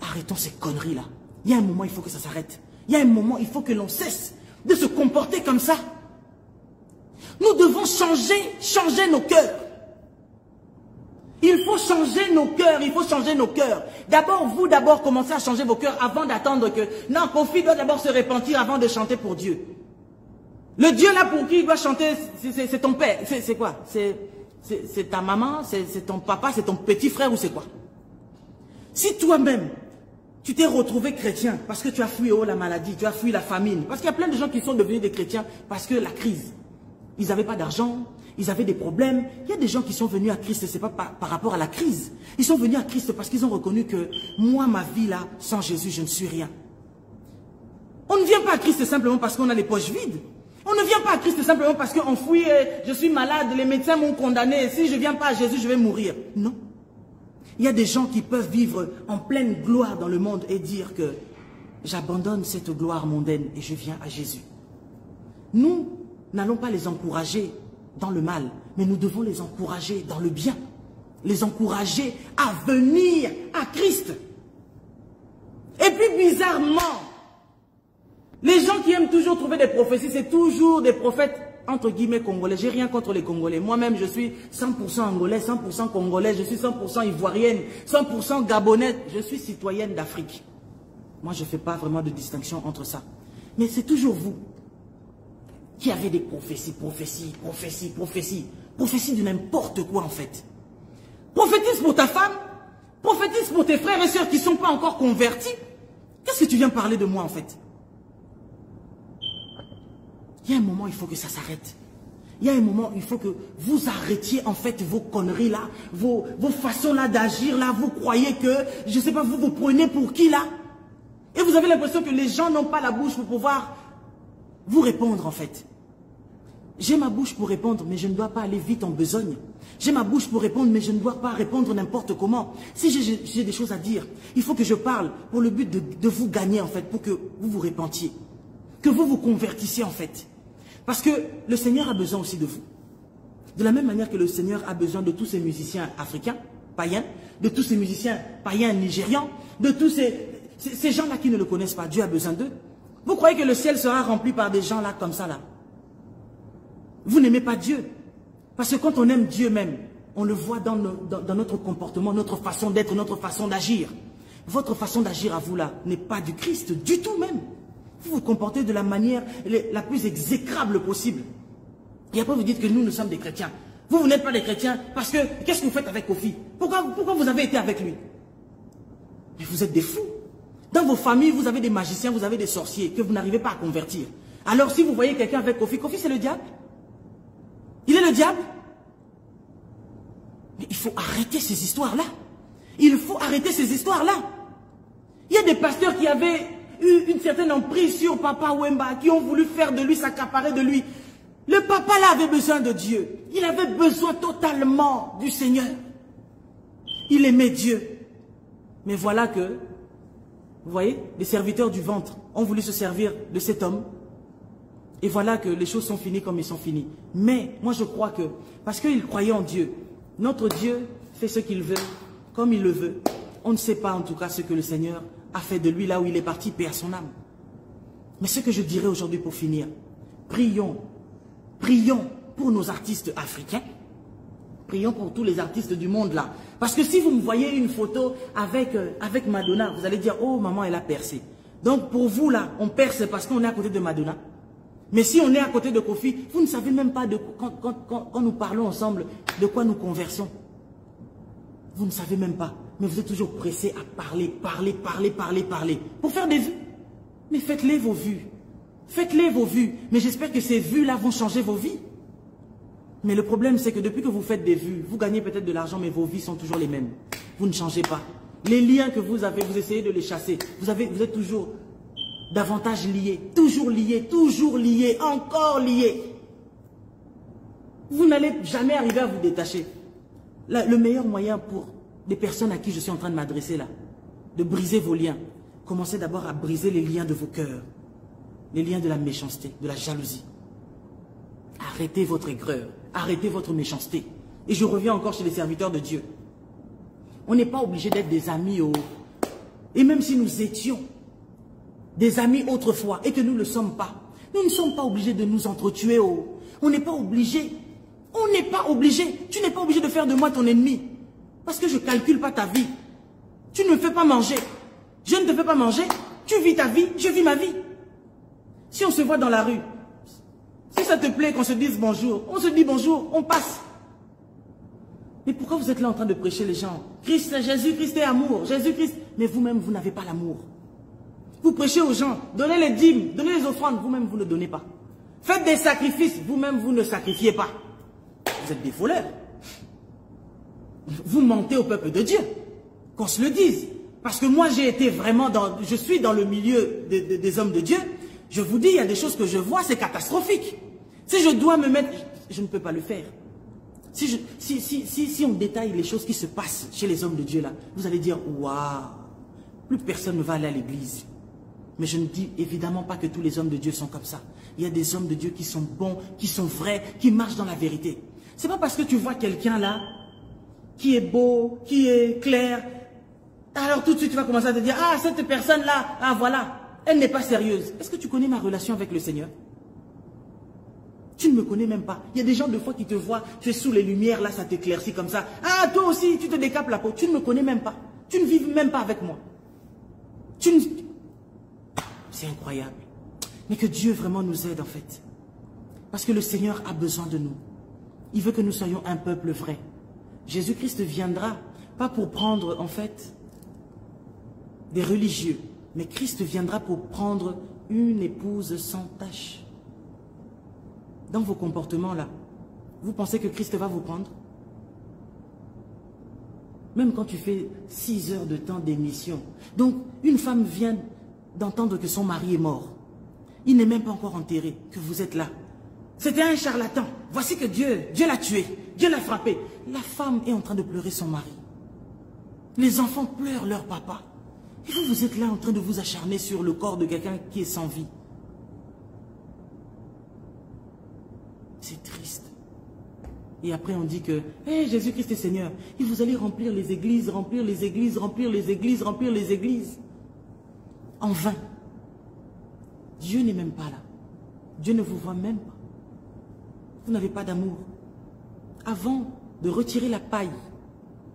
Arrêtons ces conneries là. Il y a un moment, il faut que ça s'arrête. Il y a un moment, il faut que l'on cesse de se comporter comme ça. Nous devons changer nos cœurs. Il faut changer nos cœurs, il faut changer nos cœurs. D'abord, commencez à changer vos cœurs avant d'attendre que... Non, Kofi doit d'abord se repentir avant de chanter pour Dieu. Le Dieu là pour qui il doit chanter, c'est ton père. C'est quoi? C'est ta maman, c'est ton papa, c'est ton petit frère ou c'est quoi? Si toi-même, tu t'es retrouvé chrétien parce que tu as fui la maladie, tu as fui la famine. Parce qu'il y a plein de gens qui sont devenus des chrétiens parce que la crise. Ils n'avaient pas d'argent, ils avaient des problèmes. Il y a des gens qui sont venus à Christ, ce n'est pas par rapport à la crise. Ils sont venus à Christ parce qu'ils ont reconnu que moi, ma vie là, sans Jésus, je ne suis rien. On ne vient pas à Christ simplement parce qu'on a les poches vides. On ne vient pas à Christ simplement parce qu'on fouille, je suis malade, les médecins m'ont condamné, si je ne viens pas à Jésus, je vais mourir. Non. Il y a des gens qui peuvent vivre en pleine gloire dans le monde et dire que j'abandonne cette gloire mondaine et je viens à Jésus. Nous n'allons pas les encourager dans le mal, mais nous devons les encourager dans le bien. Les encourager à venir à Christ. Et puis bizarrement, les gens qui aiment toujours trouver des prophéties, c'est toujours des prophètes, entre guillemets, congolais. J'ai rien contre les Congolais. Moi-même, je suis 100% angolais, 100% congolais, je suis 100% ivoirienne, 100% gabonaise. Je suis citoyenne d'Afrique. Moi, je ne fais pas vraiment de distinction entre ça. Mais c'est toujours vous qui avez des prophéties, prophéties de n'importe quoi en fait. Prophétise pour ta femme, prophétise pour tes frères et sœurs qui ne sont pas encore convertis. Qu'est-ce que tu viens parler de moi en fait? Il y a un moment, il faut que ça s'arrête. Il y a un moment, il faut que vous arrêtiez en fait vos conneries là, vos façons là d'agir là. Vous croyez que, je ne sais pas, vous vous prenez pour qui là? Et vous avez l'impression que les gens n'ont pas la bouche pour pouvoir vous répondre en fait. J'ai ma bouche pour répondre, mais je ne dois pas aller vite en besogne. J'ai ma bouche pour répondre, mais je ne dois pas répondre n'importe comment. Si j'ai des choses à dire, il faut que je parle pour le but de vous gagner en fait, pour que vous vous repentiez. Que vous vous convertissiez en fait. Parce que le Seigneur a besoin aussi de vous. De la même manière que le Seigneur a besoin de tous ces musiciens africains, païens, de tous ces musiciens païens nigérians, de tous ces gens-là qui ne le connaissent pas. Dieu a besoin d'eux. Vous croyez que le ciel sera rempli par des gens là comme ça là? Vous n'aimez pas Dieu. Parce que quand on aime Dieu même, on le voit dans notre comportement, notre façon d'être, notre façon d'agir. Votre façon d'agir à vous là n'est pas du Christ du tout même. Vous vous comportez de la manière la plus exécrable possible. Et après vous dites que nous sommes des chrétiens. Vous n'êtes pas des chrétiens parce que, qu'est-ce que vous faites avec Kofi? Pourquoi vous avez été avec lui? Mais vous êtes des fous. Dans vos familles, vous avez des magiciens, vous avez des sorciers que vous n'arrivez pas à convertir. Alors si vous voyez quelqu'un avec Kofi, Kofi c'est le diable? Il est le diable? Mais il faut arrêter ces histoires-là. Il faut arrêter ces histoires-là. Il y a des pasteurs qui avaient eu une certaine emprise sur Papa Wemba, qui ont voulu faire de lui, s'accaparer de lui. Le papa là avait besoin de Dieu. Il avait besoin totalement du Seigneur. Il aimait Dieu. Mais voilà que, vous voyez, les serviteurs du ventre ont voulu se servir de cet homme. Et voilà que les choses sont finies comme elles sont finies. Mais moi je crois que, parce qu'ils croyaient en Dieu, notre Dieu fait ce qu'il veut, comme il le veut. On ne sait pas en tout cas ce que le Seigneur a fait de lui là où il est parti, paix à son âme. Mais ce que je dirais aujourd'hui pour finir, prions pour nos artistes africains, prions pour tous les artistes du monde là. Parce que si vous me voyez une photo avec Madonna, vous allez dire, oh maman elle a percé. Donc pour vous là, on perce parce qu'on est à côté de Madonna. Mais si on est à côté de Kofi, vous ne savez même pas, quand nous parlons ensemble, de quoi nous conversons. Vous ne savez même pas. Mais vous êtes toujours pressé à parler. Pour faire des vues. Mais faites-les vos vues. Faites-les vos vues. Mais j'espère que ces vues-là vont changer vos vies. Mais le problème, c'est que depuis que vous faites des vues, vous gagnez peut-être de l'argent, mais vos vies sont toujours les mêmes. Vous ne changez pas. Les liens que vous avez, vous essayez de les chasser. Vous êtes toujours davantage liés. Toujours liés, encore liés. Vous n'allez jamais arriver à vous détacher. Le meilleur moyen pour des personnes à qui je suis en train de m'adresser là, de briser vos liens, commencez d'abord à briser les liens de vos cœurs. Les liens de la méchanceté, de la jalousie. Arrêtez votre aigreur. Arrêtez votre méchanceté. Et je reviens encore chez les serviteurs de Dieu. On n'est pas obligé d'être des amis. Et même si nous étions des amis autrefois et que nous ne le sommes pas, nous ne sommes pas obligés de nous entretuer. On n'est pas obligé. On n'est pas obligé. Tu n'es pas obligé de faire de moi ton ennemi. Parce que je ne calcule pas ta vie. Tu ne me fais pas manger. Je ne te fais pas manger. Tu vis ta vie, je vis ma vie. Si on se voit dans la rue, si ça te plaît qu'on se dise bonjour, on se dit bonjour, on passe. Mais pourquoi vous êtes là en train de prêcher les gens? Jésus-Christ est amour, Jésus-Christ. Mais vous-même, vous n'avez pas l'amour. Vous prêchez aux gens, donnez les dîmes, donnez les offrandes, vous-même, vous ne donnez pas. Faites des sacrifices, vous-même, vous ne sacrifiez pas. Vous êtes des voleurs. Vous mentez au peuple de Dieu. Qu'on se le dise. Parce que moi, j'ai été vraiment je suis dans le milieu des hommes de Dieu. Je vous dis, il y a des choses que je vois, c'est catastrophique. Si je dois me mettre, je ne peux pas le faire. Si on détaille les choses qui se passent chez les hommes de Dieu là, vous allez dire, waouh, plus personne ne va aller à l'église. Mais je ne dis évidemment pas que tous les hommes de Dieu sont comme ça. Il y a des hommes de Dieu qui sont bons, qui sont vrais, qui marchent dans la vérité. C'est pas parce que tu vois quelqu'un là, qui est beau, qui est clair, alors tout de suite tu vas commencer à te dire, ah cette personne là, ah voilà, elle n'est pas sérieuse. Est-ce que tu connais ma relation avec le Seigneur? Tu ne me connais même pas. Il y a des gens de fois qui te voient, tu es sous les lumières, là ça t'éclaircit comme ça. Ah toi aussi, tu te décapes la peau. Tu ne me connais même pas. Tu ne vis même pas avec moi. C'est incroyable. Mais que Dieu vraiment nous aide en fait. Parce que le Seigneur a besoin de nous. Il veut que nous soyons un peuple vrai. Jésus-Christ viendra, pas pour prendre en fait des religieux, mais Christ viendra pour prendre une épouse sans tache. Dans vos comportements là, vous pensez que Christ va vous prendre? Même quand tu fais 6 heures de temps d'émission. Donc, une femme vient d'entendre que son mari est mort. Il n'est même pas encore enterré, que vous êtes là. C'était un charlatan. Voici que Dieu l'a tué. Dieu l'a frappé. La femme est en train de pleurer son mari. Les enfants pleurent leur papa. Et vous êtes là en train de vous acharner sur le corps de quelqu'un qui est sans vie. C'est triste. Et après on dit que hey, Jésus-Christ est Seigneur. Et vous allez remplir les églises, remplir les églises, remplir les églises, remplir les églises. En vain. Dieu n'est même pas là. Dieu ne vous voit même pas. Vous n'avez pas d'amour. Avant de retirer la paille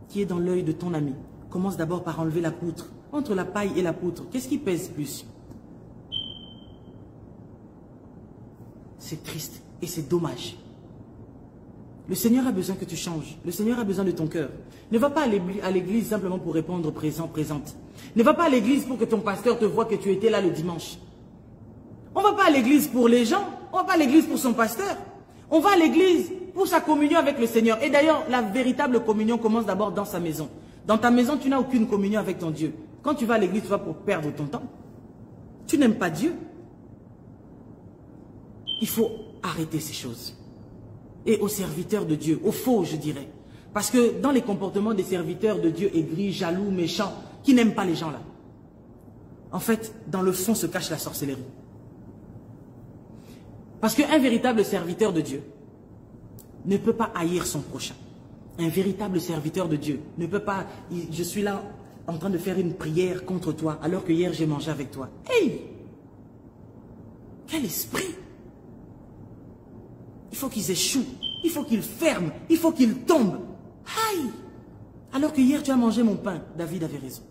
qui est dans l'œil de ton ami, commence d'abord par enlever la poutre. Entre la paille et la poutre, qu'est-ce qui pèse plus? C'est triste et c'est dommage. Le Seigneur a besoin que tu changes. Le Seigneur a besoin de ton cœur. Ne va pas à l'église simplement pour répondre présent, présente. Ne va pas à l'église pour que ton pasteur te voie que tu étais là le dimanche. On ne va pas à l'église pour les gens. On ne va pas à l'église pour son pasteur. On va à l'église pour sa communion avec le Seigneur. Et d'ailleurs, la véritable communion commence d'abord dans sa maison. Dans ta maison, tu n'as aucune communion avec ton Dieu. Quand tu vas à l'église, tu vas pour perdre ton temps. Tu n'aimes pas Dieu. Il faut arrêter ces choses. Et aux serviteurs de Dieu, aux faux, je dirais. Parce que dans les comportements des serviteurs de Dieu aigris, jaloux, méchants, qui n'aiment pas les gens là, en fait, dans le fond se cache la sorcellerie. Parce qu'un véritable serviteur de Dieu ne peut pas haïr son prochain. Un véritable serviteur de Dieu ne peut pas... Je suis là en train de faire une prière contre toi, alors que hier j'ai mangé avec toi. Hey! Quel esprit! Il faut qu'ils échouent, il faut qu'ils ferment, il faut qu'ils tombent. Aïe! Alors que hier tu as mangé mon pain, David avait raison.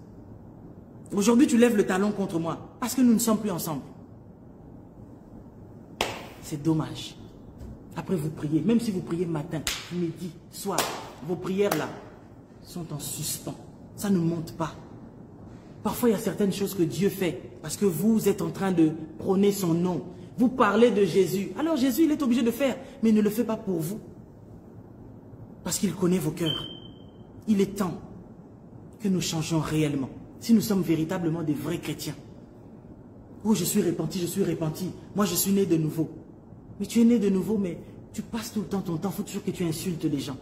Aujourd'hui tu lèves le talon contre moi, parce que nous ne sommes plus ensemble. C'est dommage. Après vous priez, même si vous priez matin, midi, soir, vos prières là, sont en suspens. Ça ne monte pas. Parfois, il y a certaines choses que Dieu fait parce que vous êtes en train de prôner son nom. Vous parlez de Jésus. Alors Jésus, il est obligé de faire, mais il ne le fait pas pour vous. Parce qu'il connaît vos cœurs. Il est temps que nous changions réellement. Si nous sommes véritablement des vrais chrétiens. Oh, je suis repenti, je suis repenti. Moi, je suis né de nouveau. Mais tu es né de nouveau, mais tu passes tout le temps ton temps. Il faut toujours que tu insultes les gens.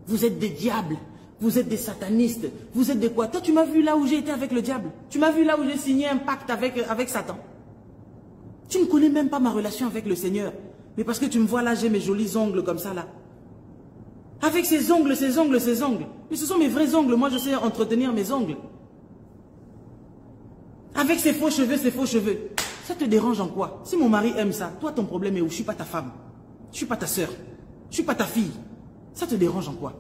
Vous êtes des diables. Vous êtes des satanistes. Vous êtes des quoi? Toi, tu m'as vu là où j'ai été avec le diable. Tu m'as vu là où j'ai signé un pacte avec Satan. Tu ne connais même pas ma relation avec le Seigneur. Mais parce que tu me vois là, j'ai mes jolis ongles comme ça là. Avec ces ongles, ces ongles, ces ongles. Mais ce sont mes vrais ongles. Moi, je sais entretenir mes ongles. Avec ces faux cheveux, ces faux cheveux. Ça te dérange en quoi? Si mon mari aime ça, toi, ton problème est où? Je ne suis pas ta femme. Je ne suis pas ta soeur. Je ne suis pas ta fille. Ça te dérange en quoi?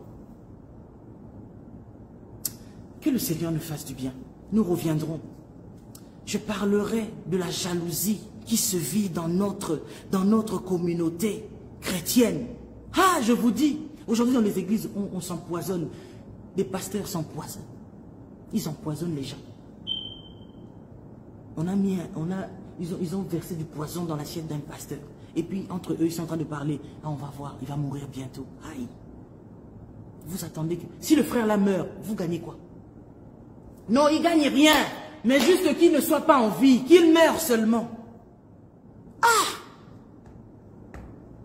Que le Seigneur nous fasse du bien. Nous reviendrons. Je parlerai de la jalousie qui se vit dans notre communauté chrétienne. Ah, je vous dis, aujourd'hui dans les églises, on s'empoisonne. Des pasteurs s'empoisonnent. Ils empoisonnent les gens. Ils ont versé du poison dans l'assiette d'un pasteur. Et puis, entre eux, ils sont en train de parler. Ah, on va voir, il va mourir bientôt. Aïe. Vous attendez que... Si le frère là meurt, vous gagnez quoi? Non, il ne gagne rien. Mais juste qu'il ne soit pas en vie, qu'il meure seulement. Ah!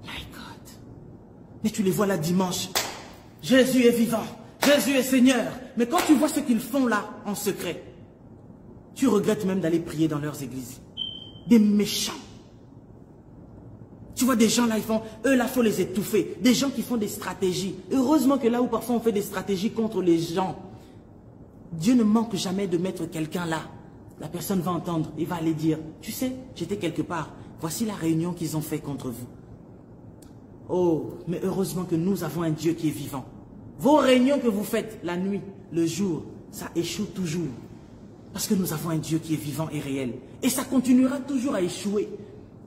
My God. Mais tu les vois là dimanche. Jésus est vivant. Jésus est Seigneur. Mais quand tu vois ce qu'ils font là, en secret, tu regrettes même d'aller prier dans leurs églises. Des méchants. Tu vois des gens là, eux là, il faut les étouffer. Des gens qui font des stratégies. Heureusement que là où parfois on fait des stratégies contre les gens, Dieu ne manque jamais de mettre quelqu'un là. La personne va entendre, il va aller dire, tu sais, j'étais quelque part. Voici la réunion qu'ils ont fait contre vous. Oh, mais heureusement que nous avons un Dieu qui est vivant. Vos réunions que vous faites la nuit, le jour, ça échoue toujours. Parce que nous avons un Dieu qui est vivant et réel. Et ça continuera toujours à échouer.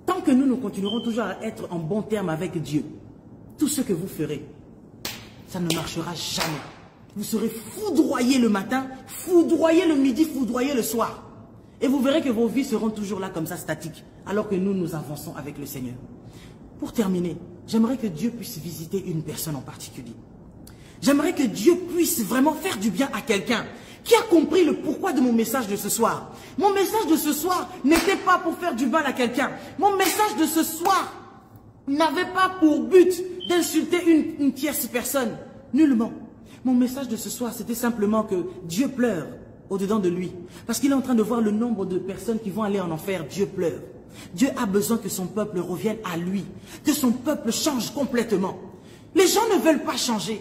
Tant que nous continuerons toujours à être en bon terme avec Dieu, tout ce que vous ferez, ça ne marchera jamais. Vous serez foudroyés le matin, foudroyés le midi, foudroyés le soir. Et vous verrez que vos vies seront toujours là comme ça, statiques, alors que nous avançons avec le Seigneur. Pour terminer, j'aimerais que Dieu puisse visiter une personne en particulier. J'aimerais que Dieu puisse vraiment faire du bien à quelqu'un qui a compris le pourquoi de mon message de ce soir. Mon message de ce soir n'était pas pour faire du mal à quelqu'un. Mon message de ce soir n'avait pas pour but d'insulter une tierce personne. Nullement. Mon message de ce soir, c'était simplement que Dieu pleure au-dedans de lui. Parce qu'il est en train de voir le nombre de personnes qui vont aller en enfer. Dieu pleure. Dieu a besoin que son peuple revienne à lui. Que son peuple change complètement. Les gens ne veulent pas changer.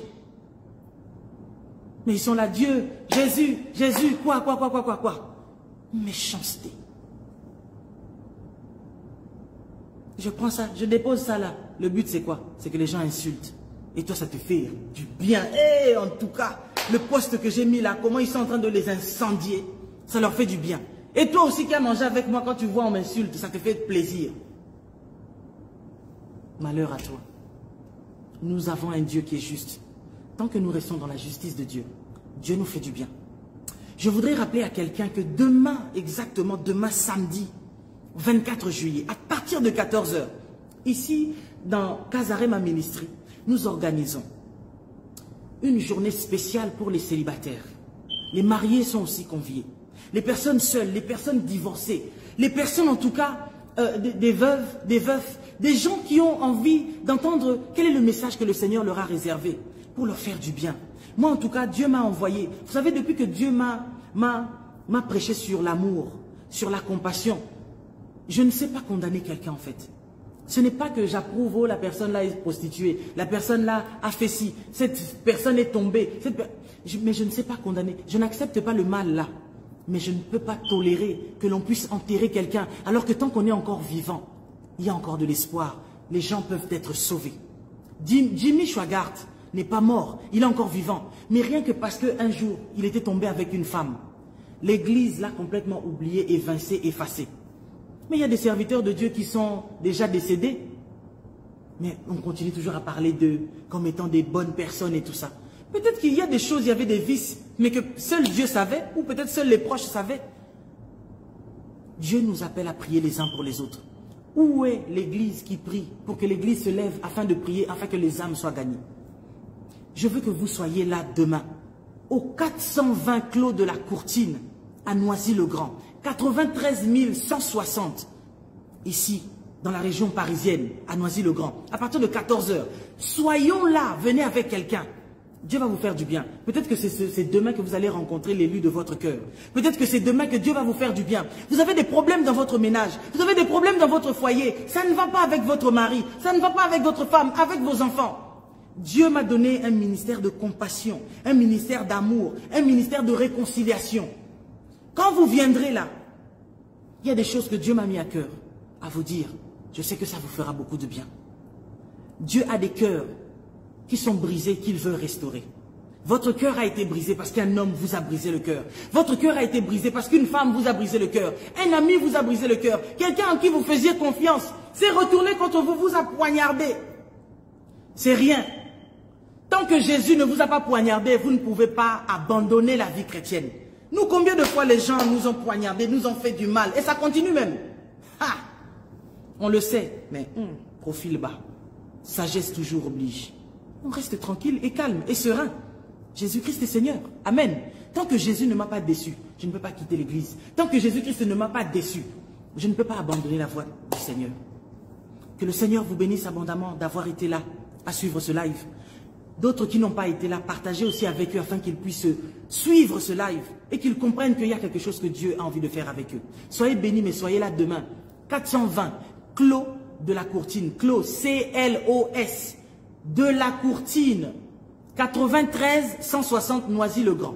Mais ils sont là, Dieu, Jésus, Jésus, quoi. Méchanceté. Je prends ça, je dépose ça là. Le but c'est quoi? C'est que les gens insultent. Et toi ça te fait du bien. Et en tout cas, le poste que j'ai mis là, comment ils sont en train de les incendier, ça leur fait du bien. Et toi aussi qui as mangé avec moi, quand tu vois on m'insulte, ça te fait plaisir. Malheur à toi. Nous avons un Dieu qui est juste. Tant que nous restons dans la justice de Dieu, Dieu nous fait du bien. Je voudrais rappeler à quelqu'un que demain, exactement demain samedi, 24 juillet, à partir de 14 h, ici dans Casarema Ministry, nous organisons une journée spéciale pour les célibataires. Les mariés sont aussi conviés. Les personnes seules, les personnes divorcées, les personnes en tout cas, des veuves, des veufs, des gens qui ont envie d'entendre quel est le message que le Seigneur leur a réservé pour leur faire du bien. Moi en tout cas, Dieu m'a envoyé. Vous savez, depuis que Dieu m'a prêché sur l'amour, sur la compassion, je ne sais pas condamner quelqu'un en fait. Ce n'est pas que j'approuve, oh, la personne là est prostituée, la personne là a fait ci, cette personne est tombée. Mais je ne sais pas condamner. Je n'accepte pas le mal là. Mais je ne peux pas tolérer que l'on puisse enterrer quelqu'un alors que tant qu'on est encore vivant, il y a encore de l'espoir. Les gens peuvent être sauvés. Jimmy Swaggart n'est pas mort, il est encore vivant. Mais rien que parce qu'un jour, il était tombé avec une femme. L'église l'a complètement oublié, évincé, effacé. Mais il y a des serviteurs de Dieu qui sont déjà décédés. Mais on continue toujours à parler d'eux comme étant des bonnes personnes et tout ça. Peut-être qu'il y a des choses, il y avait des vices, mais que seul Dieu savait, ou peut-être seuls les proches savaient. Dieu nous appelle à prier les uns pour les autres. Où est l'église qui prie pour que l'église se lève afin de prier, afin que les âmes soient gagnées? Je veux que vous soyez là demain, au 420 clos de la Courtine, à Noisy-le-Grand. 93 160, ici, dans la région parisienne, à Noisy-le-Grand, à partir de 14 h. Soyons là, venez avec quelqu'un. Dieu va vous faire du bien. Peut-être que c'est demain que vous allez rencontrer l'élu de votre cœur. Peut-être que c'est demain que Dieu va vous faire du bien. Vous avez des problèmes dans votre ménage. Vous avez des problèmes dans votre foyer. Ça ne va pas avec votre mari. Ça ne va pas avec votre femme, avec vos enfants. Dieu m'a donné un ministère de compassion, un ministère d'amour, un ministère de réconciliation. Quand vous viendrez là, il y a des choses que Dieu m'a mis à cœur à vous dire. Je sais que ça vous fera beaucoup de bien. Dieu a des cœurs qui sont brisés, qu'il veut restaurer. Votre cœur a été brisé parce qu'un homme vous a brisé le cœur. Votre cœur a été brisé parce qu'une femme vous a brisé le cœur. Un ami vous a brisé le cœur. Quelqu'un en qui vous faisiez confiance s'est retourné contre vous, vous a poignardé. C'est rien. Tant que Jésus ne vous a pas poignardé, vous ne pouvez pas abandonner la vie chrétienne. Nous, combien de fois les gens nous ont poignardés, nous ont fait du mal, et ça continue même. Ha! On le sait, mais profil bas. Sagesse toujours oblige. On reste tranquille et calme et serein. Jésus-Christ est Seigneur. Amen. Tant que Jésus ne m'a pas déçu, je ne peux pas quitter l'église. Tant que Jésus-Christ ne m'a pas déçu, je ne peux pas abandonner la voie du Seigneur. Que le Seigneur vous bénisse abondamment d'avoir été là à suivre ce live. D'autres qui n'ont pas été là, partagez aussi avec eux afin qu'ils puissent suivre ce live et qu'ils comprennent qu'il y a quelque chose que Dieu a envie de faire avec eux. Soyez bénis, mais soyez là demain. 420, Clos de la Courtine. Clos, C-L-O-S, de la Courtine. 93 160 Noisy-le-Grand.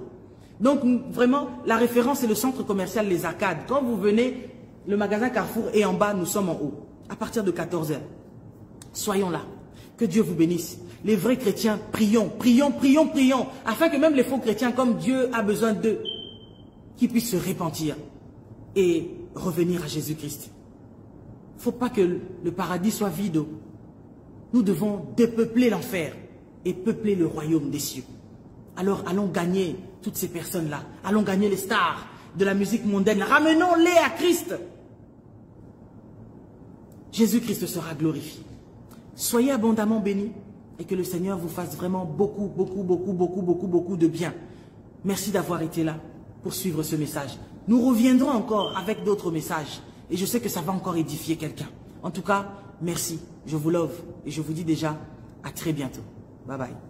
Donc vraiment, la référence est le centre commercial Les Arcades. Quand vous venez, le magasin Carrefour est en bas, nous sommes en haut. À partir de 14 h. Soyons là. Que Dieu vous bénisse. Les vrais chrétiens, prions, prions, prions, prions, afin que même les faux chrétiens, comme Dieu a besoin d'eux, qui puissent se repentir et revenir à Jésus-Christ. Il ne faut pas que le paradis soit vide. Nous devons dépeupler l'enfer et peupler le royaume des cieux. Alors allons gagner toutes ces personnes-là. Allons gagner les stars de la musique mondaine. Ramenons-les à Christ. Jésus-Christ sera glorifié. Soyez abondamment bénis et que le Seigneur vous fasse vraiment beaucoup, beaucoup, beaucoup, beaucoup, beaucoup, beaucoup de bien. Merci d'avoir été là pour suivre ce message. Nous reviendrons encore avec d'autres messages et je sais que ça va encore édifier quelqu'un. En tout cas, merci. Je vous love et je vous dis déjà à très bientôt. Bye bye.